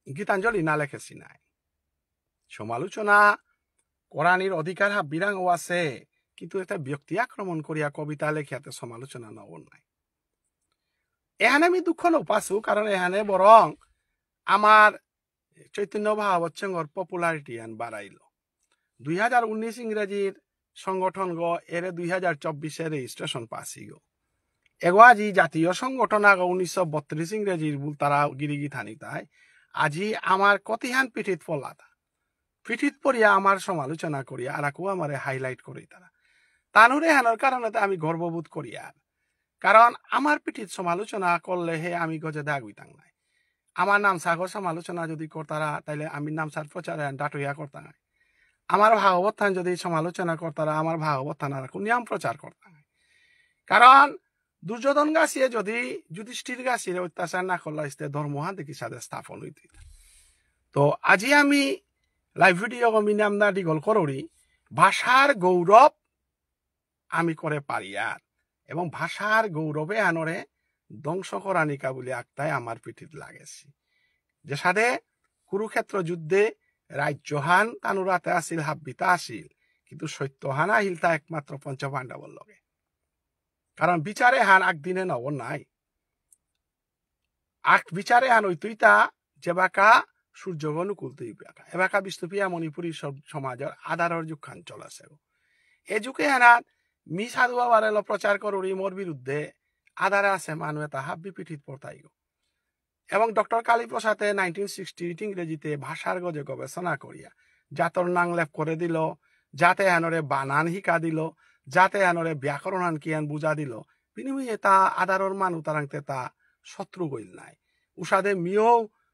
গীতাঞ্জলি না লেখেছি নাই সমালোচনা কোরআনের অধিকার বিরাঙ্গ আছে কিন্তু এটা ব্যক্তি আক্রমণ করিয়া কবিতা লেখিয়াতে সমালোচনা নব নাই এখানে আমি দুঃখ নপাছো কারণ এখানে বরং আমার চৈতন্য ভাগবত সিংহর পপুলারিটি আন বাড়াইল 2019 ইংরেজির সংগঠন গো এরে 2024 রেজিস্ট্রেশন পাসি গো এগো আজি জাতীয় সংগঠন আগ 1932 ইংরেজির বুল তারা গিরিগি থানি তাই আজি আমার কতিহান পিঠিত পলাতা পিঠিত পড়িয়া আমার সমালোচনা করিয়া আর আকু আমারে হাইলাইট করি তারা তানুরে হানোর কারণে আমি গর্ববোধ করি আর কারণ আমার পিঠিত সমালোচনা করলে হে আমি গজে দাগুইতাম নাই আমার নাম সাগর সমালোচনা যদি করতারা তাইলে আমি নাম সার প্রচারে ডাটইয়া করতাম আমার ভাগবত থান যদি সমালোচনা করতারা আমার ভাগবত থান আর নিয়ম প্রচার করতাম কারণ দুর্যোধন গাছিয়ে যদি যুধিষ্ঠির গাছিয়ে অত্যাচার না করলে ধর্মহান দেখি সাথে স্থাপন হইতে তো আজি আমি লাইভ ভিডিও মিনাম না দিগল করি ভাষার গৌরব আমি করে পারি আর এবং ভাষার গৌরবে আনরে ধ্বংস করানিকা বলে আক্তায় আমার পিঠিত লাগেছি যে সাথে কুরুক্ষেত্র যুদ্ধে রাজ্যহান তানুরাতে আসিল হাব্বিতা আসিল কিন্তু সত্যহান আহিল তা একমাত্র পঞ্চপাণ্ডবর লগে কারণ বিচারে হান একদিনে নব নাই বিচারে হান ওই তুইতা যেবাকা সূর্যগ অনুকূল তুই এবাকা বিষ্ণুপিয়া মণিপুরী সমাজের আধারের যুগ খান চলাছে এ যুগে হানাত মি সাধুয়া বারেল প্রচার করি মোর বিরুদ্ধে আধারে আছে মানুষ এটা হাব্বি পিঠিত পড়তাই এবং ডক্টর কালীপ্রসাদে 1968 ইংরেজিতে ভাষার গজে গবেষণা করিয়া জাতর নাং লেপ করে দিল যাতে আনরে বানান শিকা দিল যাতে আনরে ব্যাকরণ আন কিয়ান বুঝা দিল বিনিময়ে তা আধারর মানুষ তারাংতে তা শত্রু গইল নাই উষাদে মিও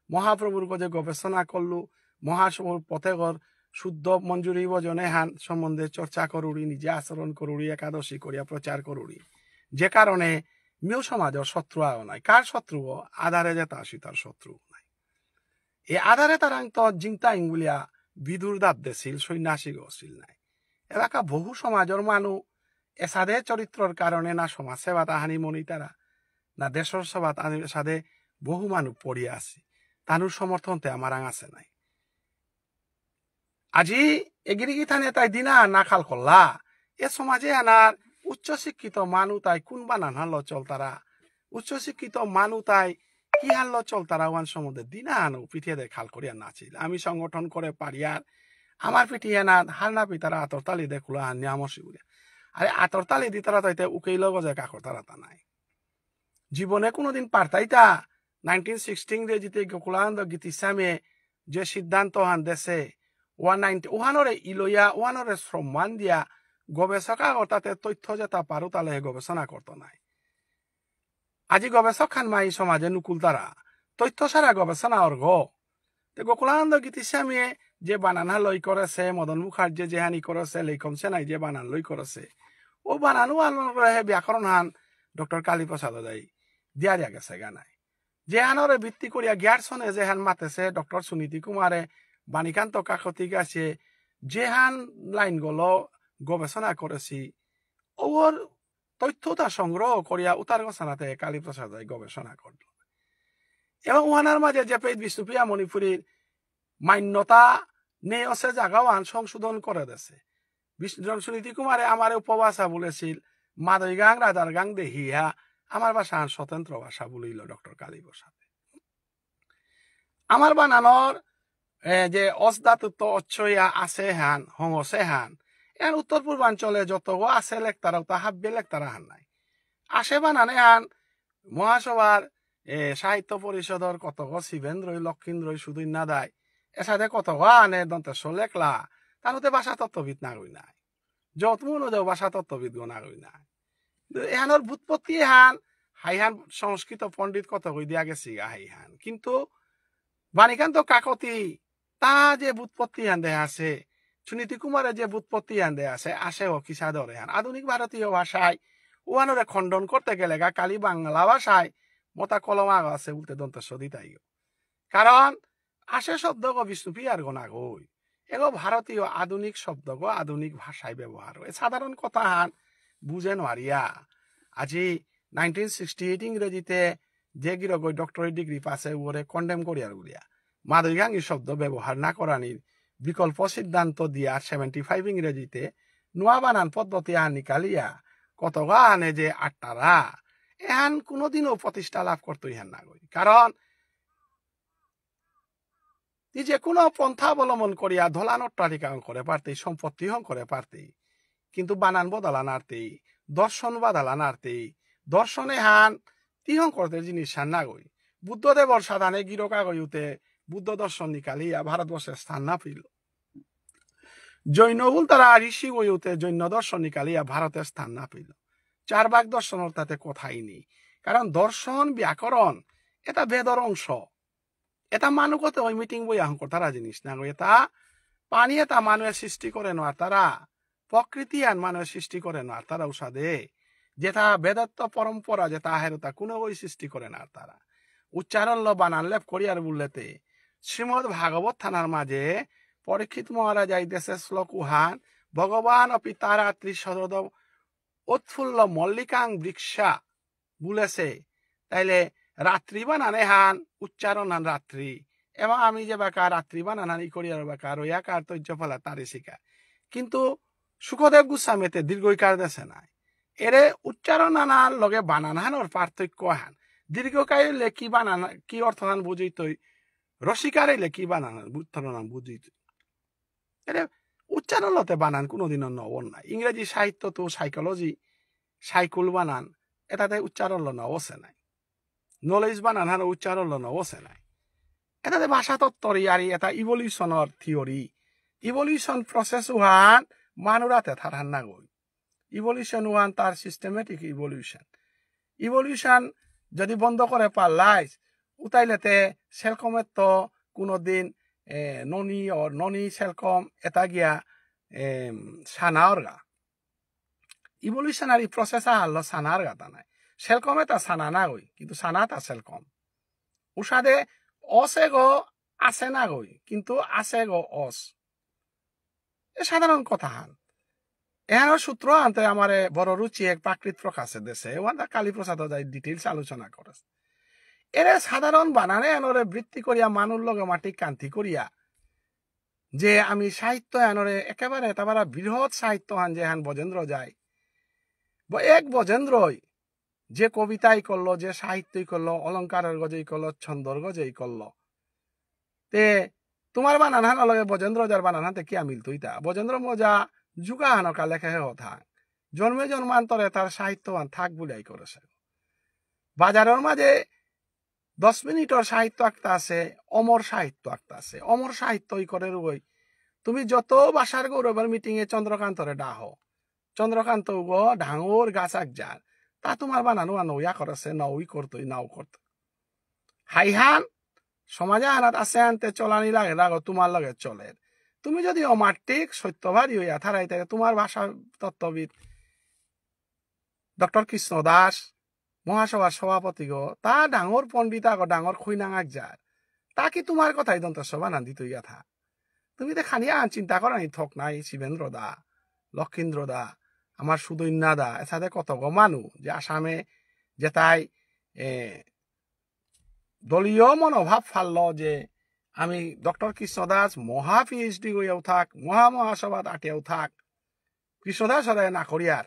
মহাপ্রভুর গজে গবেষণা করলু মহাসভুর পথেগর শুদ্ধ মঞ্জুরি বজনে হান সম্বন্ধে চর্চা করুরি নিজে আচরণ করুরি একাদশী করিয়া প্রচার করুরি যে কারণে মিও সমাজের শত্রু আও নাই কার শত্রু আধারে যে তা তার শত্রু নাই এই আধারে তারাং তো জিংতাইং বলিয়া বিদুর দাব দেছিল সন্ন্যাসী গছিল নাই এলাকা বহু সমাজের মানুষ এসাদে চরিত্রর কারণে না সমাজ সেবা তাহানি মনি তারা না দেশের সেবা তাহানির সাথে বহু মানুষ পড়িয়া আছে তানুর সমর্থনতে আমার আছে নাই আজি এগিরিগি থানে তাই দিনা না খাল করলা এ সমাজে আনার উচ্চ শিক্ষিত মানুষ তাই কোন বানান হারল চল তারা উচ্চ শিক্ষিত মানুষ তাই কি হারল চল তারা ওয়ান সম্বন্ধে দিনা আনো পিঠিয়ে দে খাল করিয়া নাছিল আমি সংগঠন করে পারিয়ার আমার পিঠিয়ে না হারনা পিতারা আতরতালি দেখলো আর নিয়ামসি বলে আরে আতরতালি দি তারা তাইতে উকেইল গজে কাকর তারা তা নাই জীবনে কোনোদিন পারতাইতা 1916 ইংরেজিতে গোকুলানন্দ গীতিসামে যে সিদ্ধান্ত হান দেশে 190 ওহানরে ইলইয়া ওহানরে সম্মান দিয়া গবেষকা তাতে তথ্য যেটা পারো তাহলে গবেষণা করতো নাই আজি গবেষক খান মাই সমাজে নুকুল তারা তথ্য সারা গবেষণা অর্ঘ গোকুলানন্দ গীতিস্বামীয়ে যে বানানা লই করেছে মদন মুখার্জি যে হানি করেছে লেখম সেনাই যে বানান লই করেছে ও বানানো আনহে ব্যাকরণ হান ডক্টর কালীপ্রসাদ দাই দিয়া গেছে গানায় যে হানরে ভিত্তি করিয়া গ্যারসনে যে হান মাতেছে ডক্টর সুনীতি কুমারে বাণীকান্ত কাকতি গাছে যে হান লাইন গুলো গবেষণা করেছি ওর তথ্যটা সংগ্রহ করিয়া উত্তর গোসানাতে কালীপ্রসাদ গবেষণা করল এবং ওহানার মাঝে যে পেট বিষ্ণুপ্রিয়া মণিপুরীর মান্যতা নেই আছে জায়গাও আন সংশোধন করে দেছে সুনীতি কুমারে আমার উপভাষা বলেছিল মাদই গাং রাজার গাং দেহিয়া আমার ভাষা আন স্বতন্ত্র ভাষা বলিল ডক্টর কালীপ্রসাদ আমার বানানোর যে অসদাতুত্ব অচ্ছয়া আছে হান হংসে হান এর উত্তর পূর্বাঞ্চলে যত আছে লেখতারা তা হাব্বে লেখতারা হান নাই আসে বানানে হান মহাসভার সাহিত্য পরিষদর কত শিবেন্দ্রই লক্ষীন্দ্রই শুধুই না দেয় এর সাথে কত আনে দন্তেশ্বর লেখলা তাহলে ভাষা তত্ত্ববিদ না রই নাই যত মনে ভাষা তত্ত্ববিদ না রই নাই এহানোর ভূতপত্তি হান হাইহান সংস্কৃত পণ্ডিত কত কই দিয়া গেছি হাইহান কিন্তু বাণীকান্ত কাকতি তা যে ভূতপত্তি হান দেয়া আছে সুনীতি কুমারের যে ভূতপত্তি হান দেয়া আছে আসে ও কিসা ধরে হান আধুনিক ভারতীয় ভাষায় ওয়ানোরে খণ্ডন করতে গেলে কালি বাংলা ভাষায় মতা কলম আগ আছে বলতে দন্তেশ্বর দিতাই কারণ আসে শব্দ গো বিষ্ণুপ্রিয়ার গোনা গই এগো ভারতীয় আধুনিক শব্দ গো আধুনিক ভাষায় ব্যবহার হয় সাধারণ কথা হান বুঝে নারিয়া আজি 1968 ইংরেজিতে যে গিরক ওই ডক্টরেট ডিগ্রি পাশে ওরে কন্ডেম করিয়ার গুলিয়া মাদুরিগাঙ্গি শব্দ ব্যবহার না করানির বিকল্প সিদ্ধান্ত দিয়া 75 ইংরেজিতে নোয়া বানান পদ্ধতি নিকালিয়া কত গানে যে আটটারা এহান কোনোদিনও প্রতিষ্ঠা লাভ করতো ইহান না গই কারণ যে কোনো পন্থা অবলম্বন করিয়া ধলান অট্টালিকা করে পারতে সম্পত্তি হং করে পারতে কিন্তু বানান বদলা নারতে দর্শন বাদালা নারতে দর্শনে হান তিহং করতে জিনিস হান না গই বুদ্ধদেবর সাধানে গিরকা গইতে বুদ্ধ দর্শন নিকালিয়া ভারতবর্ষের স্থান না পেল জৈন তারা ঋষি গইতে জৈন দর্শন নিকালিয়া ভারতের স্থান না পেল 4 ভাগ দর্শন তাতে কথাই নেই কারণ দর্শন ব্যাকরণ এটা বেদর অংশ এটা মানুষতে ওই মিটিং বই আহং তারা জিনিস না এটা পানি এটা মানুষের সৃষ্টি করে না তারা প্রকৃতি আর মানুষের সৃষ্টি করে না তারা উষাদে যেটা বেদত্ব পরম্পরা যেটা হেরতা কোনো ওই সৃষ্টি করে না তারা উচ্চারণ বানান লেপ করিয়ার বললেতে শ্রীমদ ভাগবত থানার মাঝে পরীক্ষিত মহারাজ এই দেশের শ্লোক উহান ভগবান অপি তারা ত্রিশদ উৎফুল্ল মল্লিকাং বৃক্ষা বলেছে তাইলে রাত্রি বানানে হান উচ্চারণ হান রাত্রি এবং আমি যে বেকার রাত্রি বানান ই করিয়ার বেকার ওই একার তৈর্য ফলা তারই শিখা কিন্তু সুখদেব গোস্বামীতে দীর্ঘইকার দেশে নাই এরে উচ্চারণ আনার লগে বানান হানোর পার্থক্য হান দীর্ঘকায় কি বানান কি অর্থ হান বুঝিত রসিকার এলে কি বানান উচ্চারণ বুঝিত এরে উচ্চারণ লতে বানান কোনোদিনও নবন নাই ইংরেজি সাহিত্য তো সাইকোলজি সাইকুল বানান এটাতে উচ্চারণ নবসে নাই নলেজ বানান হানো উচ্চারণ নবসে নাই এটাতে ভাষা তত্ত্বর ইয়ারি এটা ইভলিউশনের থিওরি ইভলিউশন প্রসেস উহান মানুরাতে থারান না গই ইভলিউশন উহান তার সিস্টেমেটিক ইভলিউশন যদি বন্ধ করে পারলাইস উতাইলেতে সেলকমের তো কোনোদিন ননি সেলকম এটা গিয়া সানার গা ইভলিউশনারি প্রসেস আহল সানার গাতা নাই সেলকম এটা সানা না গই কিন্তু সানা তা সেলকম উষাদে অসে গো আছে না গই কিন্তু আছে গো অস এ সাধারণ কথা হান এর সূত্র আনতে আমার বড় রুচি এক প্রাকৃত প্রকাশে দেশে ওয়াদা কালীপ্রসাদ ডিটেইলস আলোচনা করে এর সাধারণ বানানে এনরে বৃত্তি করিয়া মানুষ লগে মাটি কান্তি করিয়া যে আমি সাহিত্য এনরে একেবারে তাবারা বৃহৎ সাহিত্য হান যে হান বজেন্দ্র যায় এক বজেন্দ্রই যে কবিতাই করলো যে সাহিত্যই করলো অলঙ্কারের গজেই করলো ছন্দর গজেই করলো তে তোমার বানান হান লগে বজেন্দ্র যার বানান হাতে কি আমিল তুইতা বজেন্দ্র মজা যুগা হানকা লেখা হে থাক জন্মে জন্মান্তরে তার সাহিত্যবান থাক বুলাই করেছে বাজারের মাঝে 10 মিনিটর সাহিত্য একটা আছে অমর সাহিত্য একটা আছে অমর সাহিত্য ই করে রই তুমি যত বাসার গৌরবের মিটিং এ চন্দ্রকান্তরে ডাহ চন্দ্রকান্ত গো ডাঙর গাছাক যার তা তোমার বানানো নইয়া করেছে নই করতই নাও করত হাইহান সমাজে আনাত আছে আনতে চলানি লাগে রাগো তোমার লগে চলে তুমি যদি অমার্টিক সত্যবাদী হইয়া থারাই তাহলে তোমার ভাষা তত্ত্ববিদ ডক্টর কৃষ্ণ দাস মহাসভার সভাপতি গো তা ডাঙর পণ্ডিত আগো ডাঙর খুইনাঙাক যার তা কি তোমার কথাই দন্ত সভা নান্দি তৈয়া থা তুমি তো খানিয়া চিন্তা করা নি থক নাই শিবেন্দ্র দা লক্ষীন্দ্র দা আমার সুদৈন্যা দা এসাথে কত গো মানু যে আসামে যে তাই দলীয় মনোভাব ফালল যে আমি ডক্টর কৃষ্ণ দাস মহা পিএইচডি গইয়াও থাক মহাসভাত আটিয়াও থাক কৃষ্ণদাস হরে না করিয়ার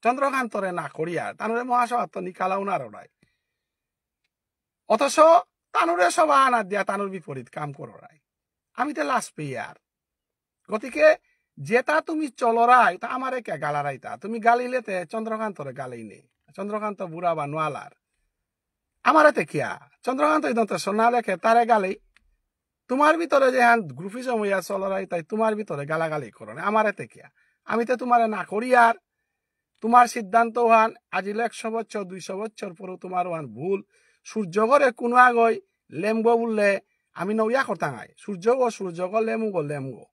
চন্দ্রকান্তরে না করিয়ার তানুরে মহাসভা তো নিকালাও না রড়াই অথচ তানুরে সভা আনার দিয়া তানুর বিপরীত কাম করাই আমি তো লাশ পেয়ার গতিকে যেটা তুমি চলরাই তা আমারে কে গালারাইতা তুমি গালিলেতে চন্দ্রকান্তরে গালেই নেই চন্দ্রকান্ত বুড়া বা নোয়ালার আমারে কিয়া চন্দ্রকান্ত ইদন্ত সোনা লেখে তারে গালেই তোমার ভিতরে যে গ্রুপিজম হইয়া চলরাই তাই তোমার ভিতরে গালাগালি করো না আমার এতে কিয়া আমি তো তোমারে না করি আর তোমার সিদ্ধান্ত হান আজিল 100 বছর 200 বছর পরে তোমার হান ভুল সূর্য ঘরে কোনো আগই লেমগো বললে আমি নইয়া করতাম সূর্য গো লেমগো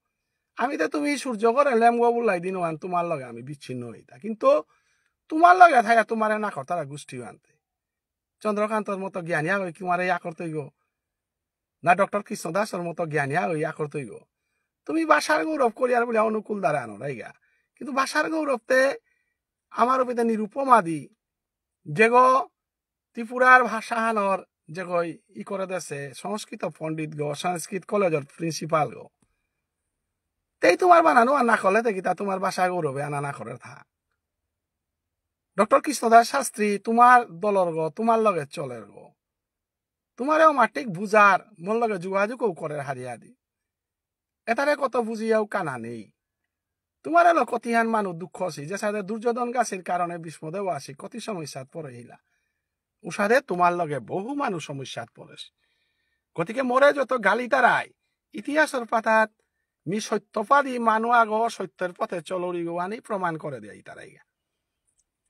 আমি তো তুমি সূর্য ঘরে লেমগো বললাই দিন হান তোমার লগে আমি বিচ্ছিন্ন হইতা কিন্তু তোমার লগে থাকা তোমার না করতারা গোষ্ঠী আনতে চন্দ্রকান্তর মতো জ্ঞানী হই তোমার ইয়া করতেই গো না ডক্টর কৃষ্ণ দাসের মতো জ্ঞানী হই ইয়া করতেই গো তুমি ভাষার গৌরব করিয়ার বলে অনুকূল দ্বারা আনো রাইগা কিন্তু ভাষার গৌরবতে আমার ওপিতে নিরুপমা দি যে গো ত্রিপুরার ভাষাহানর যে গই ই করে দেছে সংস্কৃত পণ্ডিত গো সংস্কৃত কলেজের প্রিন্সিপাল গো তেই তোমার বানানো আর না করলে দেখি তা তোমার বাসা গৌরবে আনা না করে থা ডক্টর কৃষ্ণদাস শাস্ত্রী তোমার দলর গো তোমার লগে চলের গো তোমারেও মাটিক বুঝার মোর লগে যোগাযোগও করে হারিয়া দি এটারে কত বুঝিয়াও কানা নেই তোমার এলো কতিহান মানুষ দুঃখ আছি যে সাথে দুর্যোধন গাছের কারণে বিস্মদেও আসি কতি সমস্যাত পড়ে হিলা উষাদে তোমার লগে বহু মানুষ সমস্যাত পড়েছে গতিকে মোরে যত গালি তারাই ইতিহাসের পাতাত মি সত্যপাদি মানুষ আগ সত্যের পথে চলরি গোয়ানি প্রমাণ করে দেয় তারাই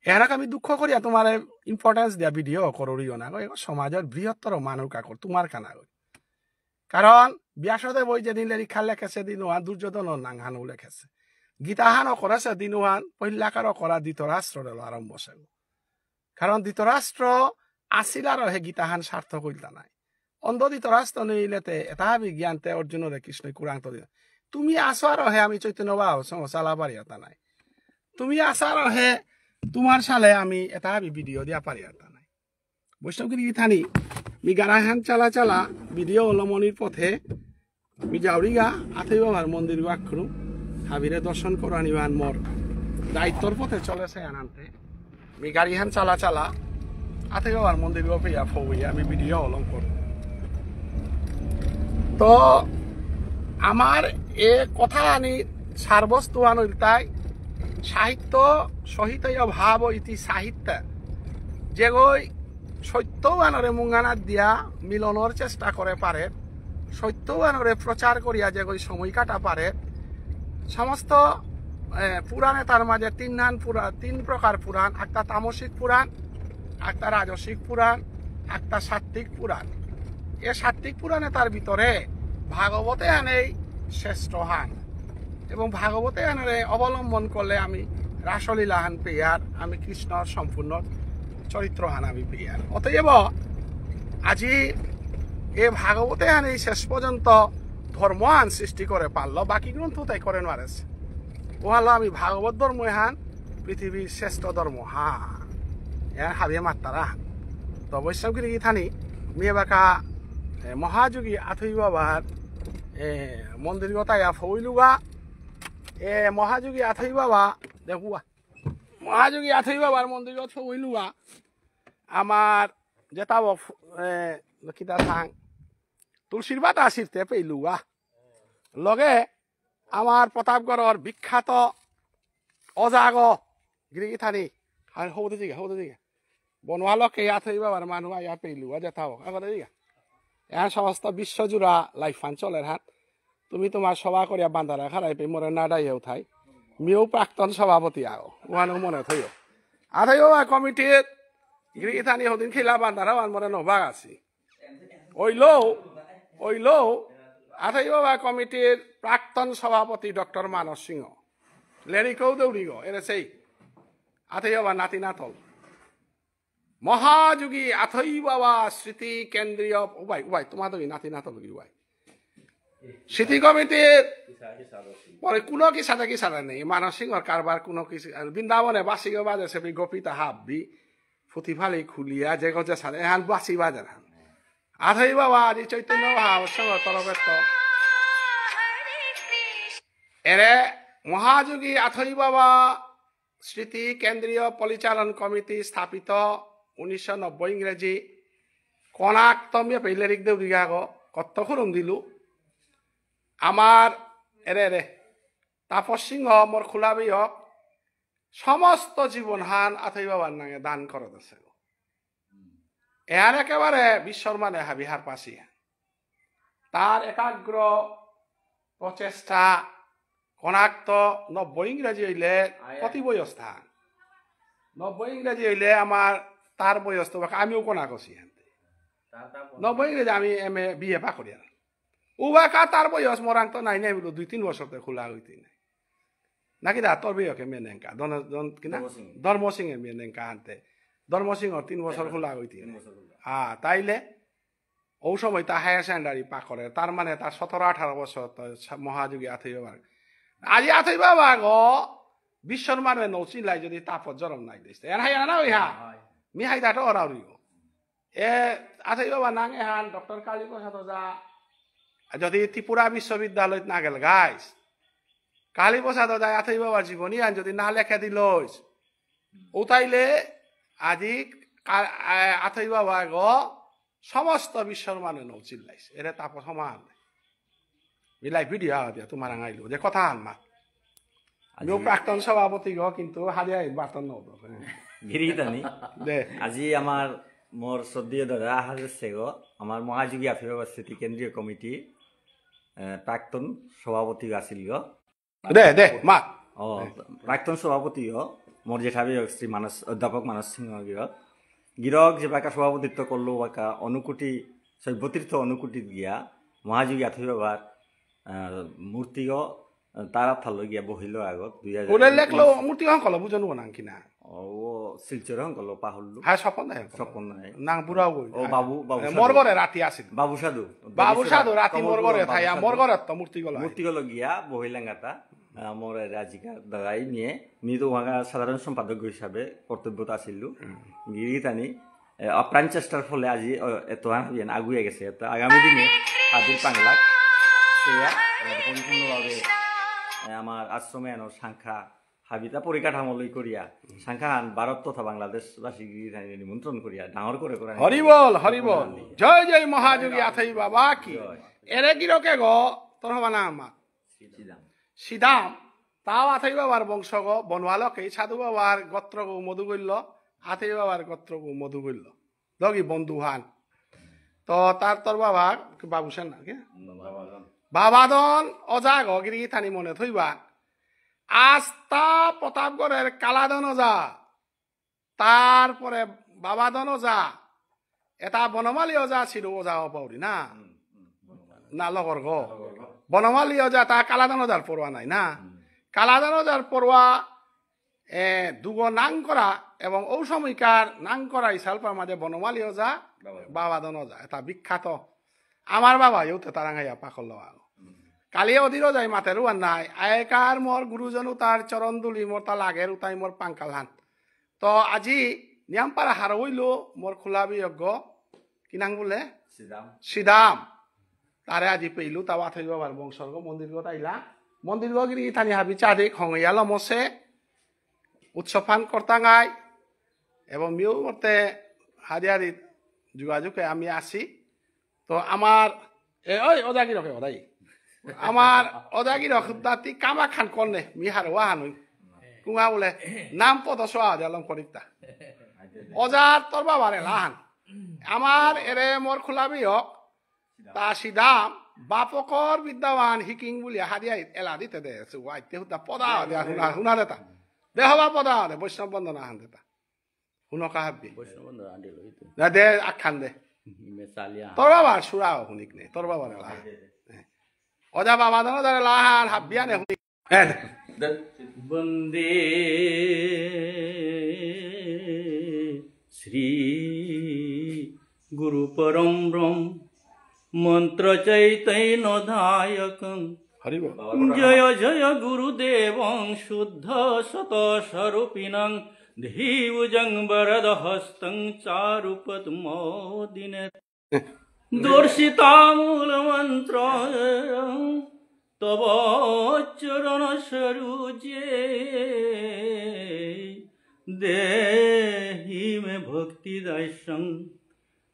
এরাক আমি দুঃখ করিয়া তোমার ইম্পর্টেন্স দিয়া ভিডিও করিও না গো সমাজের বৃহত্তর মানুষ কাকর তোমার কানা গো কারণ ব্যাসদেব ওই যেদিন লেখা লেখেছে দিনুহান দুর্যোধন নাংহানও লেখেছে গীতাহানও করেছে দিনুহান পহিলাকারও করা ধৃতরাষ্ট্রের আরম্ভ সে কারণ ধৃতরাষ্ট্র আসিল আর হে গীতাহান সার্থক হইল নাই অন্ধ ধৃতরাষ্ট্র নিলেতে এটা বিজ্ঞানতে অর্জুনরে কৃষ্ণই কুরান্ত দিল তুমি আসো আর হে আমি চৈতন্য বাহ চালা পারি এটা নাই তুমি আসা আর হে তোমার সালে আমি এটা ভিডিও দিয়া পারি এটা নাই বৈষ্ণবগিরি থানি মি গারাহান চালা চালা ভিডিও অলমনির পথে মি যাওরিগা আথৈ বাবার মন্দির আখ্রু হাবিরে দর্শন করানিবান মোর দায়িত্বর পথে চলেছে আনান্তে মি গাড়িহান চালা চালা আথৈ বাবার মন্দির পেয়া ফইয়া আমি ভিডিও অলম করব তো আমার এ কথা আনি সারবস্তু আনিল তাই সাহিত্য সহিত ভাব ইতি সাহিত্য যেগই সত্য আনরে মুঙ্গানাত দিয়া মিলনের চেষ্টা করে পারে সত্য আনরে প্রচার করিয়া যেগই সময় কাটা পারে সমস্ত পুরাণে তার মাঝে তিন প্রকার পুরাণ একটা তামসিক পুরাণ একটা রাজসিক পুরাণ একটা সাত্বিক পুরাণ এ সাত্বিক পুরাণে তার ভিতরে ভাগবতে আনেই শ্রেষ্ঠ হান এবং ভাগবতে আনরে অবলম্বন করলে আমি রাসলীলা হান পেয়ার আমি কৃষ্ণর সম্পূর্ণ চরিত্র হান আমি পেয়ার অতএব আজি এ ভাগবতে আনে শেষ পর্যন্ত ধর্ম হান সৃষ্টি করে পারল বাকি গ্রন্থ তাই করে নারেছে ও হলো আমি ভাগবত ধর্ম হান পৃথিবীর শ্রেষ্ঠ ধর্ম হান এর হাবিয়ে মাত্তারা তো বৈষ্ণবগিরি থানি মেয়ে বাঁকা মহাযোগী আথৈ বাবার মন্দির গতায়া ফইলুগা এ মহাযোগী আথৈ বাবা দেখুয়া মহাযোগী আথৈ বাবার মন্দির গত ফইলুগা আমার যেতাব কিতা থাং তুলসীর বাতা আসিরতে পেইলুগা লগে আমার প্রতাপগড়ের বিখ্যাত অজাগ গিরি থানি আর হৌদে জিগা বনোয়া লকে আথৈ বাবার মানুষ আয়া পেইলুগা যেতাব আগতে জিগা এখন সমস্ত বিশ্বজুড়া লাইফান চলের হাত তুমি তোমার সভা করিয়া বান্ধারা খারাই পে মরে নাডাইও থাই মিও প্রাক্তন সভাপতি আও ওহানো মনে থইও আথৈ বাবা কমিটির গিরিথানি হদিন খিলা বান্ধারা ওয়ান মরে নভাগ আছি ওইলো আথৈ বাবা কমিটির প্রাক্তন সভাপতি ডক্টর মানস সিংহ লেরিকৌ দৌড়িগ এরে সেই আথৈ বাবা নাতি নাথল মহাযোগী আথৈ বাবা স্মৃতি কেন্দ্রীয় উবাই তোমার নাতি নাথল উবাই স্মৃতি কমিটির পরে কোনো কি সাদা নেই মানস সিংহর কারবার কোনো কিছু বৃন্দাবনে বাসি বাজেছে গোপিতা হাববি ফুটি ফালি খুলিয়া যে গজে সাদা এহান বাসি বাজার হান আথৈ বাবা আদি চৈতন্য মহাসংঘ তরবেত এরে মহাযোগী আথৈ বাবা স্মৃতি কেন্দ্রীয় পরিচালন কমিটি স্থাপিত 1990 ইংরেজি কনাক তমিয়া পেইলেরিক দেউরিগা গো কত খুরুম দিলু আমার এরে তাপস সিংহ মোর খোলাবি হক সমস্ত জীবন হান আথৈ বাবার নামে দান করে দিছে এর একেবারে বিশ্বর মানে হাবিহার পাশি তার একাগ্র প্রচেষ্টা কনাক্ত 90 ইংরেজি হইলে কতি বয়স থান 90 ইংরেজি হইলে আমার তার বয়স তো আমিও কোনা করছি 90 ইংরেজি আমি এম এ বিএ পা করি উবাকা তার বয়স মরাং তো নাই নাই বলো 2-3 বছরতে খোলা হইতে নাই নাকি দা তোর বিয়কে মেনেঙ্কা কিনা ধর্ম সিং এর মেনেঙ্কা আনতে ধর্ম সিংহ 3 বছর খোলা হইতে তাইলে ও সময় তা হায়ার সেকেন্ডারি পা করে তার মানে তার 17-18 বছর মহাযোগী আথৈ বাবার আজি আথৈ বাবা গো বিশ্বর মানে নৌচিলাই যদি তাপত জরম নাই দিছে এর হাই না ওই হা মি হাই দাটো ওরাউরি এ আথাই বাবা নাং এহান ডক্টর কালী প্রসাদ ওজা যদি ত্রিপুরা বিশ্ববিদ্যালয়ত না গেল গাইস কালী প্রসাদ ওজা আথাই বাবার জীবনী আন যদি না লেখা দিল উতাইলে আজি আথাই বাবা গ সমস্ত বিশ্বর মানুষ নৌ চিল্লাইছে এরে তারপর সমান মিলাই ভিডিও দিয়া তোমার আঙাইলো যে কথা আন মা প্রাক্তন সভাপতি গ কিন্তু হারিয়া বার্তন নব গিরিদানি দে আজি আমার মোর শ্রদ্ধেয় দাদা আহারের সেগ আমার মহাযোগী আফিবাবাদ স্মৃতি কেন্দ্রীয় কমিটি প্রাক্তন সভাপতি আছিল গ দে দে মা ও প্রাক্তন সভাপতি মোর জেঠাবি শ্রী মানস অধ্যাপক মানস সিংহ গিরক যে বাকা সভাপতিত্ব করলো বাকা অনুকুটি সভ্যতীর্থ অনুকুটিত গিয়া মহাযোগী আফিবাবার মূর্তি তারা থাল গিয়া বহিল আগত 2000 লেখলো মূর্তি কল বুঝনো না কিনা ও শিলচর হল পাহরলু হ্যাঁ স্বপন নাই স্বপন নাই নাং বুড়াও গই ও বাবু বাবু মরগরে রাতি আছিল বাবু সাধু রাতি মরগরে থাইয়া মরগরে তো মূর্তি গল গিয়া বহিলাঙ্গাতা মোর রাজিকা দাদাই নিয়ে নিজ ওয়াগা সাধারণ সম্পাদক হিসাবে কর্তব্যত আছিল গিরি টানি আপ্রাণ চেষ্টার ফলে আজি এত আগুয়ে গেছে আগামী দিনে হাজির পাংলাক সেয়া পরিপূর্ণভাবে আমার আশ্রমে আনো সংখ্যা হাবিতা পরিকাঠামোলৈ করিয়া সংখ্যান ভারত তথা বাংলাদেশবাসী নিমন্ত্রণ করিয়া ডাঙর করে হরিবল হরিবল জয় জয় মহাযোগী আথাই বাবা কি এরে গিরকে গ তোর হবা না আমার সিদাম তাও আথাই বাবার বংশ গ বনওয়ালকে সাধু বাবার গোত্র গো মধুগল্য আথাই বাবার গোত্র গো মধুগল্য লগি বন্ধুহান তো তার তোর বাবা বাবুসেন না কি বাবাদন অজা গিরি থানি মনে থইবা আস্তা প্রতাপগড়ের কালাদন ওজা তারপরে বাবাদন ওজা এটা বনমালী ওজা ছিল ওজা পাউরি না না লগর গ বনমালী ওজা তা কালাদন ওজার পড়ুয়া নাই না কালাদন ওজার পড়ুয়া দুগো নাং করা এবং ঔসময়িকার নাং করা ইসালপার মাঝে বনমালী ওজা বাবাদন ওজা এটা বিখ্যাত আমার বাবা ইউতে তারাঙ্গাইয়া পাখল লওয়া কালিয়ে অধীরও যাই মাতেরও আর নাই আয়কার মোর গুরুজনও তার চরণ দুলি মোর তা লাগের উতাই মোর পাঙ্কালহান তো আজি নিয়ামপাড়া হার হইল মোর খোলা বিয়জ্ঞ কি নাম বলে সিদাম তারে আজি পেইলু তা আথই বাবার বংশর্গ মন্দির গত আইলা মন্দির গিরি থানি হাবি চাঁদিক হংয়াল মসে উৎসবান কর্তাঙ্গাই এবং মিউ মতে হারিয়ারি যোগাযোগে আমি আসি তো আমার ওই ওদাগি রকে ওদাই আমার ওদাগি রকি কামা খান কনে মিহার ওয়াহানুই কুঙা বলে নাম পদ সোয়া দিলাম করিতা অজার তোর বাবারে লাহান আমার এরে মোর খোলাবি হক তা সিদাম বাপকর বিদ্যাবান হিকিং বলি হারিয়াই এলা দিতে দে আইতে হুদা পদা দেয়া শুনা দেতা দে হবা পদা দে বৈষ্ণব বন্দনা হান দেতা শুনকা হাবি দে আখান দে তোর বাবার সুরাও শুনিক নে তোর বাবার লাহান অজা বাবা দানো দারে লাহান হাবিয়া নে শুনিক বন্দে শ্রী গুরু পরম ব্রহ্ম মন্ত্র চৈতন্য ধায়কং জয় জয় গুরুদেবং শুদ্ধ শত স্বরূপিণং ধীভুজং বরদ হস্তং চারুপদ্মোদিনে দর্শিতামূল মন্ত্র তব চরণ সরুজে দেহি মে ভক্তি দর্শন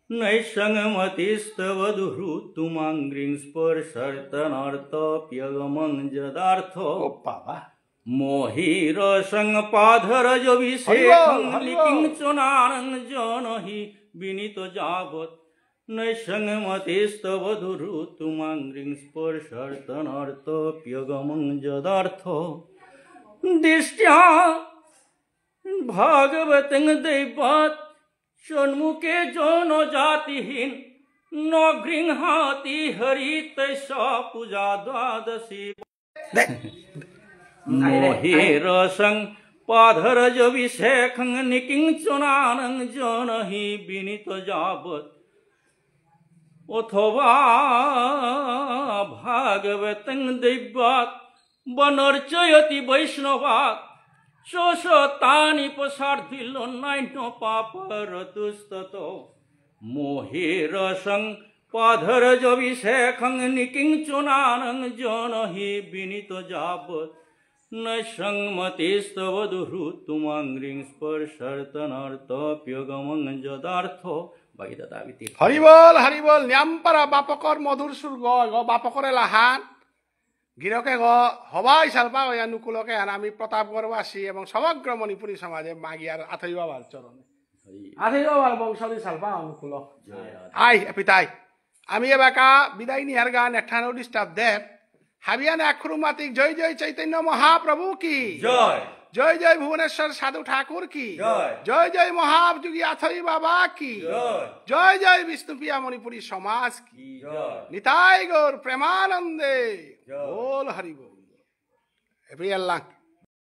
নৈসংমতিস্তব দুহৃ তুমাঙ্গ্রিং স্পর্শর্তনার্তপ্যগমং যদার্থ মোহিরসং পাধরজভিষেকং লিকিঞ্চনানং জনহি বিনীত যাবৎ নৈসংমতিস্তব দুহৃ তুমাঙ্গ্রিং স্পর্শর্তনার্তপ্যগমং যদার্থ দৃষ্ট্যা ভাগবতং দৈবাৎ সন্মুখে জনজাতিহীন ন গৃহাতি হরিত পূজা দ্বাদশী মোহিরসং পাধরজভিষেকং নিকিঞ্চনানং জনহি বিনীত যাবৎ অথবা ভাগবতং দৈবাৎ বনর্চয়তি বৈষ্ণবাৎ শোষতানি প্রসার্থিল নৈন্য পাপরতুস্তত মোহিরসং পধরজবিশেখং নিকিঞ্চনানং জনহি বিনীত যাবৎ নৈসং মতিস্তব দুহু তুমাংরিং স্পর্শর্তনর্তপ্যগমং যদার্থ বাগিতা দাবিতি হরিবল ন্যামপারা বাপকর মধুর সুর গ বাপকরে লাহান গিরকে গ হবাই সালপা গয়া নুকুলকে আর আমি প্রতাপগড়বাসী এবং সমগ্র মণিপুরী সমাজে মাগিয়ার আথৈ বাবার চরণে আথৈ বাবার বংশী সালপা অনুকূল আই পিতাই আমি এবাকা বিদায় নিয়ার গান একঠানো ডিস্টার্ব দেব হাবিয়ানে আখরুমাতিক জয় জয় চৈতন্য মহাপ্রভু কি জয় জয় জয় ভুবনেশ্বর সাধু ঠাকুর কি জয় জয় জয় মহাযোগী আথৈ বাবা কি জয় জয় জয় বিষ্ণুপ্রিয়া মণিপুরী সমাজ কি জয় নিতাই গৌর প্রেমানন্দে জয়। বল হরি বল এভরি আল্লাহ